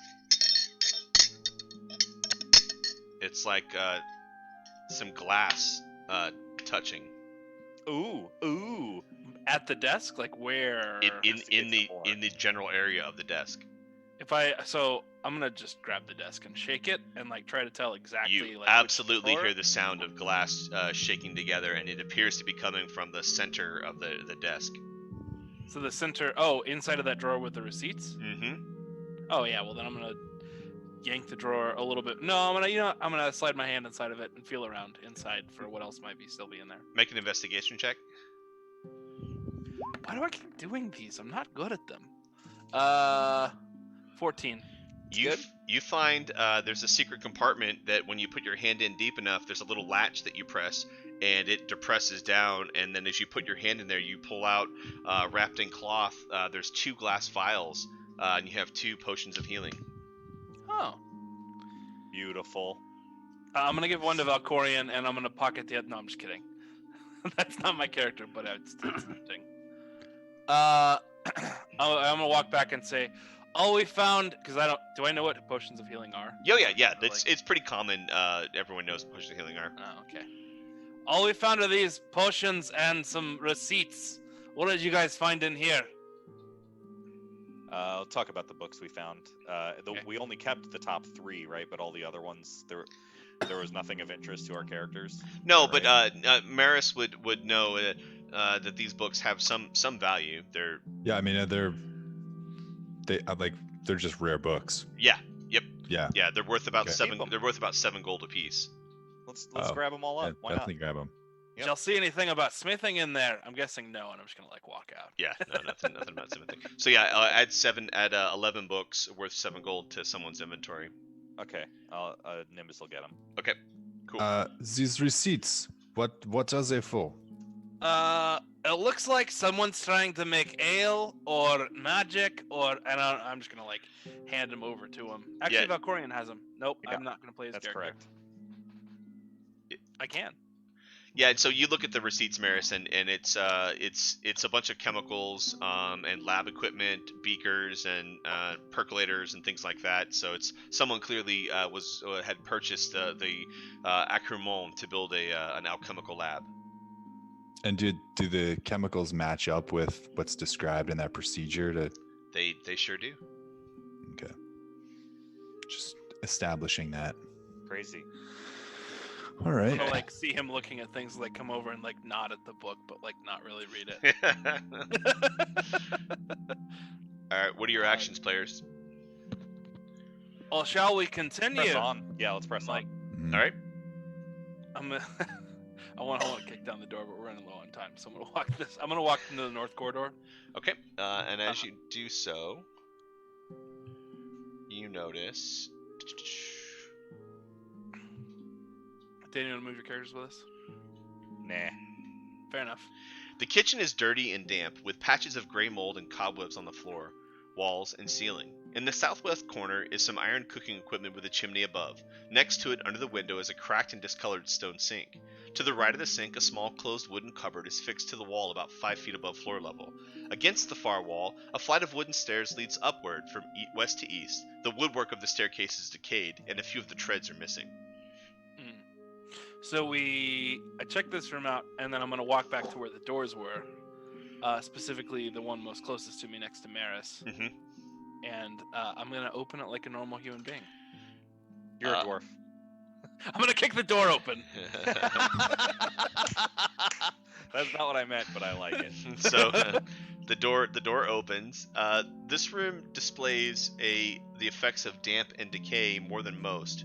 It's like some glass touching. Ooh. At the desk, like where? In Investigate the some more. in the general area of the desk. I'm gonna just grab the desk and shake it and like try to tell exactly. You like, absolutely which drawer. hear the sound of glass shaking together, and it appears to be coming from the center of the desk. So the center. Oh, inside of that drawer with the receipts. Mm-hmm. Oh yeah. Well then I'm gonna yank the drawer a little bit. No, I'm gonna slide my hand inside of it and feel around inside for what else might still be in there. Make an investigation check. Why do I keep doing these? I'm not good at them. 14. You find there's a secret compartment that when you put your hand in deep enough, there's a little latch that you press, and it depresses down. And then as you put your hand in there, you pull out, wrapped in cloth. There's 2 glass vials, and you have 2 potions of healing. Oh. Beautiful. I'm gonna give one to Valkorian, and I'm gonna pocket the other. No, I'm just kidding. That's not my character, but it's tempting. I'm gonna walk back and say, all we found, because do I know what potions of healing are? Yeah. Or, It's pretty common. Everyone knows what potions of healing are. Oh, okay. All we found are these potions and some receipts. What did you guys find in here? I'll talk about the books we found. Okay. We only kept the top 3, right? But all the other ones, there was nothing of interest to our characters. No, Right. but Maris would know that these books have some value. They're Yeah, I mean they're just rare books. yeah, Yeah, they're worth about Okay. 7. Keep 'em. They're worth about 7 gold apiece. Let's Oh, grab them all yeah, up. Why not? definitely grab them. Yep. Did y'all see anything about smithing in there? I'm guessing no, and I'm just gonna like walk out. Yeah, no, nothing about 7 things. So yeah, add 11 books worth 7 gold to someone's inventory. Okay. Nimbus will get them. Okay, cool. These receipts, what are they for? It looks like someone's trying to make ale or magic and I'm just gonna like hand him over to him. Actually, Yeah. Valkorion has him. Nope, Yeah, I'm not gonna play his That's character. correct. I can. Yeah, and so you look at the receipts, Maris, and it's a bunch of chemicals and lab equipment, beakers and percolators and things like that. So it's someone clearly had purchased the accoutrement to build an alchemical lab. And do the chemicals match up with what's described in that procedure? They sure do. Okay, just establishing that. Crazy. All I'm right. gonna like see him looking at things, like come over and like nod at the book, but like not really read it. All right, what are your actions, players? Well, shall we continue? Press on. Yeah, let's press Like, Mhm. All right. I'm gonna, I want to kick down the door, but we're running low on time, so I'm gonna walk into the north corridor. Okay. And as you do so, you notice. Dan, you want to move your characters with us? Nah. Fair enough. The kitchen is dirty and damp, with patches of gray mold and cobwebs on the floor, walls, and ceiling. In the southwest corner is some iron cooking equipment with a chimney above. Next to it, under the window, is a cracked and discolored stone sink. To the right of the sink, a small closed wooden cupboard is fixed to the wall about 5 feet above floor level. Against the far wall, a flight of wooden stairs leads upward from west to east. The woodwork of the staircase is decayed, and a few of the treads are missing. So I checked this room out, and then I'm gonna walk back to where the doors were, specifically the one most closest to me next to Maris, Mm-hmm. and I'm gonna open it like a normal human being. You're a dwarf. I'm gonna kick the door open. That's not what I meant, but I like it. So the door opens. This room displays the effects of damp and decay more than most.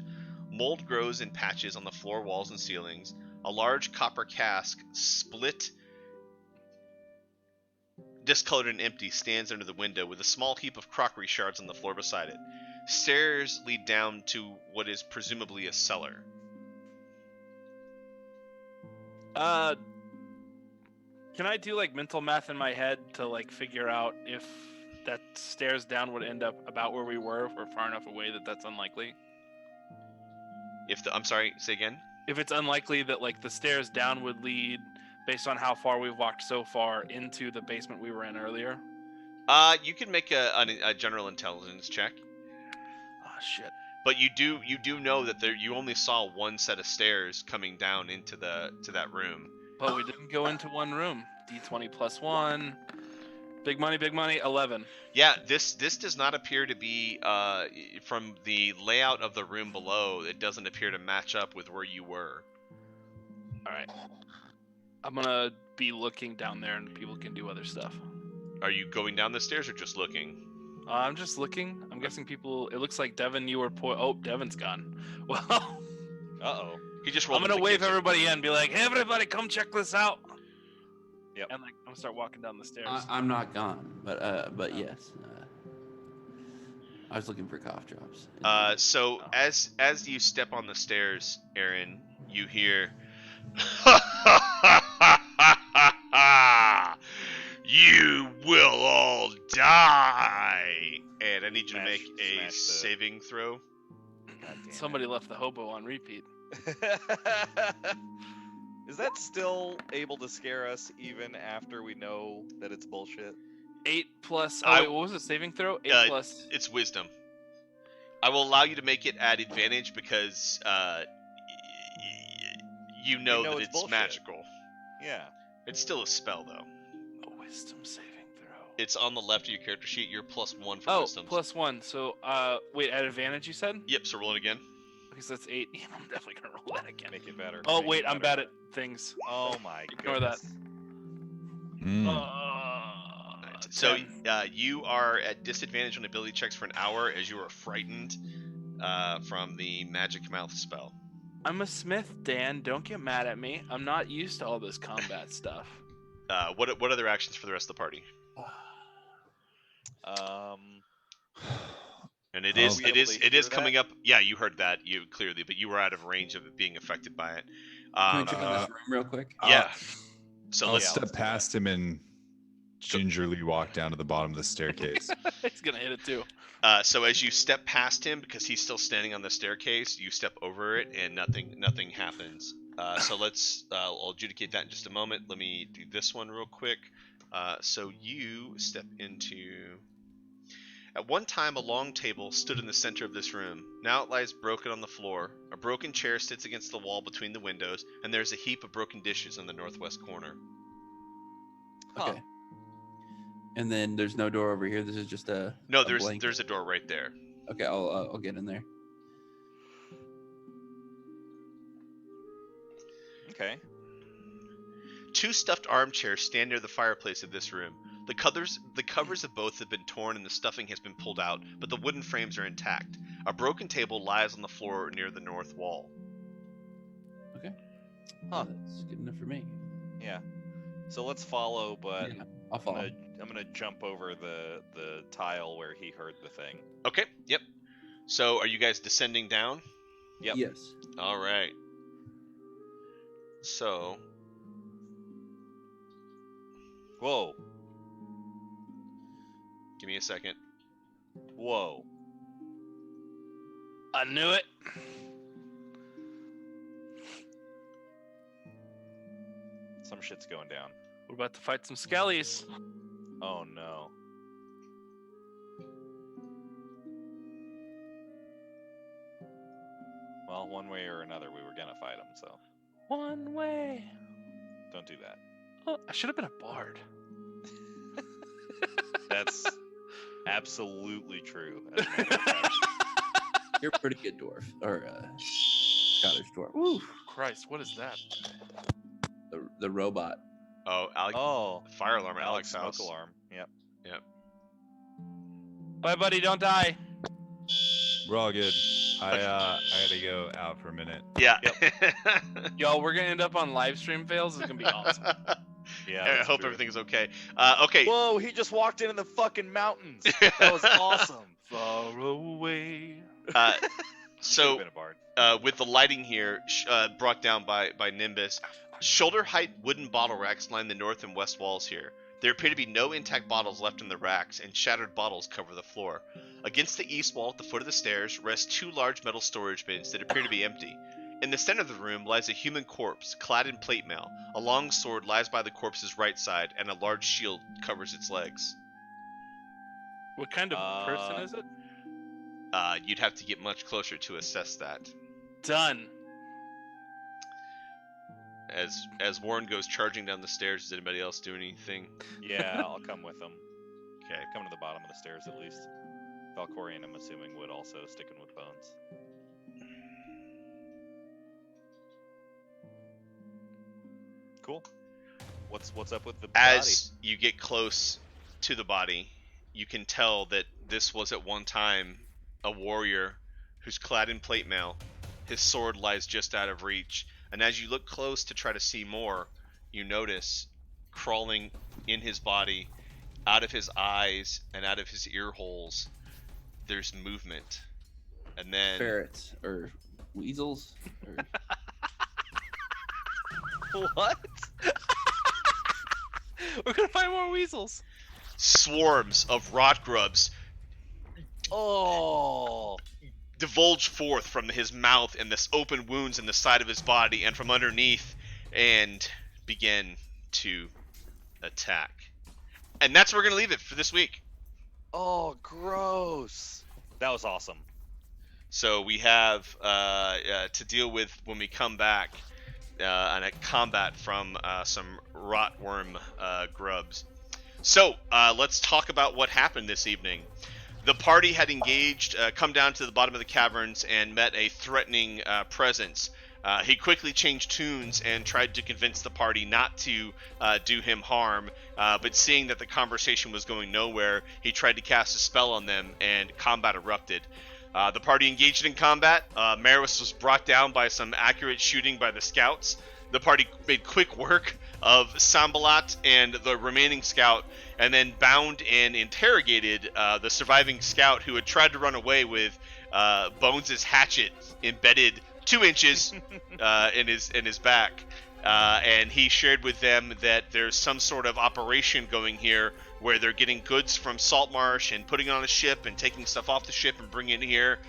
Mold grows in patches on the floor, walls, and ceilings. A large copper cask, split, discolored, and empty, stands under the window with a small heap of crockery shards on the floor beside it. Stairs lead down to what is presumably a cellar. Can I do like mental math in my head to like figure out if that stairs down would end up about where we were or far enough away that that's unlikely? I'm sorry, say again? If it's unlikely that like the stairs down would lead, based on how far we've walked so far, into the basement we were in earlier. You can make a general intelligence check. Oh shit. But you do know that you only saw one set of stairs coming down into to that room. But we didn't go into one room. D20 plus 1. Big money, 11. Yeah, this does not appear to be from the layout of the room below. It doesn't appear to match up with where you were. All right. I'm gonna be looking down there, and people can do other stuff. Are you going down the stairs or just looking? I'm just looking. I'm guessing people. It looks like Devin, you were. Oh, Devin's gone. Well, Uh-oh. He just I'm rolled. gonna into the wave kitchen. everybody in, and be like, "Hey, everybody, come check this out." Yep. And like, I'm gonna start walking down the stairs. I'm not gone, but yes. I was looking for cough drops. So as you step on the stairs, Aaron, you hear, "You will all die!" And I need you to make a Smash the- saving throw. God damn Somebody left the hobo on repeat. it. Is that still able to scare us even after we know that it's bullshit? 8 plus. Oh I- wait, what was the saving throw? 8 plus. It's wisdom. I will allow you to make it at advantage because you know that it's it's bullshit. magical. Yeah. It's still a spell though. A wisdom saving throw. It's on the left of your character sheet. You're +1 for Oh, wisdom. plus 1. So, wait, at advantage you said? Yep. So roll it again. Because that's 8. Yeah, I'm definitely gonna roll that again. Make it better. Oh Make it wait, I'm bad better. at things. Oh my Ignore that. goodness. So 10. you are at disadvantage on ability checks for an hour as you are frightened from the magic mouth spell. I'm a smith, Dan. Don't get mad at me. I'm not used to all this combat stuff. What other actions for the rest of the party? And it Oh, is we able to it is hear coming that? up. Yeah, you heard that you clearly, but you were out of range of it being affected by it. Can we check in this room real quick? Yeah. So I'll let's Yeah, step let's do that. past him and gingerly walk down to the bottom of the staircase. He's gonna hit it too. so as you step past him, because he's still standing on the staircase, you step over it and nothing happens. So let's I'll adjudicate that in just a moment. Let me do this one real quick. So you step into. At one time, a long table stood in the center of this room. Now it lies broken on the floor. A broken chair sits against the wall between the windows, and there's a heap of broken dishes in the northwest corner. Huh. Okay. And then there's no door over here. This is just a No, a there's blank. there's a door right there. Okay, I'll get in there. Okay. Two stuffed armchairs stand near the fireplace of this room. The covers of both have been torn and the stuffing has been pulled out, but the wooden frames are intact. A broken table lies on the floor near the north wall. Huh. That's good enough for me. Yeah. So let's follow, but Yeah, I'll follow. I'm gonna jump over the tile where he heard the thing. Okay, yep. So are you guys descending down? Yep. Yes. All right. So, Whoa. give me a second. Whoa. I knew it. Some shit's going down. We're about to fight some skellies. Oh no. Well, one way or another, we were gonna fight him, so One way. don't do that. Oh, I should have been a bard. That's absolutely true. as a matter of fact. You're a pretty good dwarf. Or Scottish dwarf. Woo. Christ, what is that? The robot. Oh, Alex, Oh, fire alarm at Alex Alex's smoke house. alarm. Yep. Bye, buddy. Don't die. We're all good. I gotta go out for a minute. Yeah. Yo, we're gonna end up on live stream fails. It's gonna be awesome. Yeah. I that's hope true. everything's okay. Okay. Whoa! He just walked into the fucking mountains. That was awesome. Far away. So, Should've been a bard. with the lighting here brought down by Nimbus, shoulder height wooden bottle racks line the north and west walls here. There appear to be no intact bottles left in the racks, and shattered bottles cover the floor. Against the east wall at the foot of the stairs rest two large metal storage bins that appear to be empty. In the center of the room lies a human corpse, clad in plate mail. A long sword lies by the corpse's right side, and a large shield covers its legs. What kind of person is it? You'd have to get much closer to assess that. Done. As Warren goes charging down the stairs, does anybody else do anything? Yeah, I'll come with him. Okay. Come to the bottom of the stairs at least. Valkorian, I'm assuming, would also sticking with bones. Cool. What's up with the As you get close to the body, you can tell that this was at one time a warrior who's clad in plate mail. His sword lies just out of reach, and as you look close to try to see more, you notice crawling in his body, out of his eyes and out of his ear holes, there's movement. And then Ferrets or weasels. Or... body? What? We're gonna find more weasels. swarms of rot grubs Oh. divulge forth from his mouth and this open wounds in the side of his body and from underneath and begin to attack. And that's where we're going to leave it for this week. Oh, gross. That was awesome. So we have to deal with when we come back on a combat from some rotworm grubs. So let's talk about what happened this evening. The party had engaged, come down to the bottom of the caverns and met a threatening presence. He quickly changed tunes and tried to convince the party not to do him harm, but seeing that the conversation was going nowhere, he tried to cast a spell on them and combat erupted. The party engaged in combat. Maris was brought down by some accurate shooting by the scouts. The party made quick work of Sambalat and the remaining scout, and then bound and interrogated the surviving scout who had tried to run away with Bones' hatchet embedded 2 inches in his back. and he shared with them that there's some sort of operation going here where they're getting goods from Saltmarsh and putting it on a ship and taking stuff off the ship and bringing it here.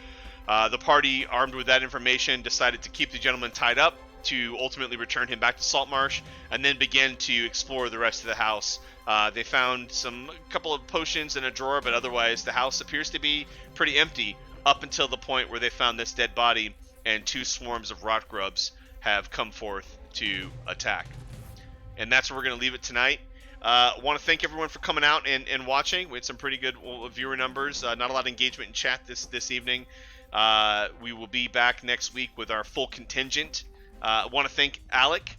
The party, armed with that information, decided to keep the gentleman tied up to ultimately return him back to Saltmarsh, and then began to explore the rest of the house. They found a couple of potions in a drawer, but otherwise the house appears to be pretty empty up until the point where they found this dead body, and 2 swarms of rot grubs have come forth to attack. And that's where we're going to leave it tonight. Want to thank everyone for coming out and watching. We had some pretty good viewer numbers. Not a lot of engagement in chat this evening. We will be back next week with our full contingent. Want to thank Alec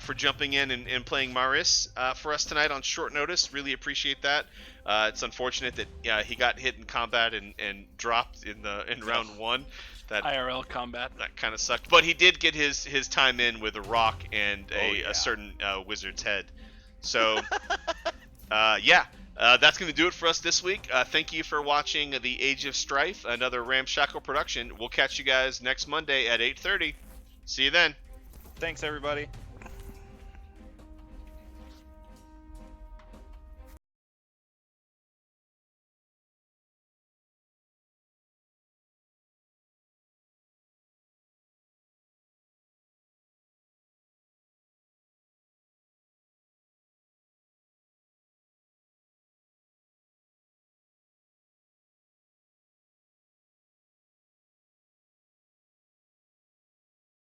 for jumping in and playing Maris for us tonight on short notice. Really appreciate that. It's unfortunate that he got hit in combat and dropped in round 1. That IRL combat. That kind of sucked. But he did get his time in with a rock and a certain wizard's head. So, that's going to do it for us this week. Thank you for watching The Age of Strife, another Ramshackle production. We'll catch you guys next Monday at 8:30. See you then. Thanks, everybody.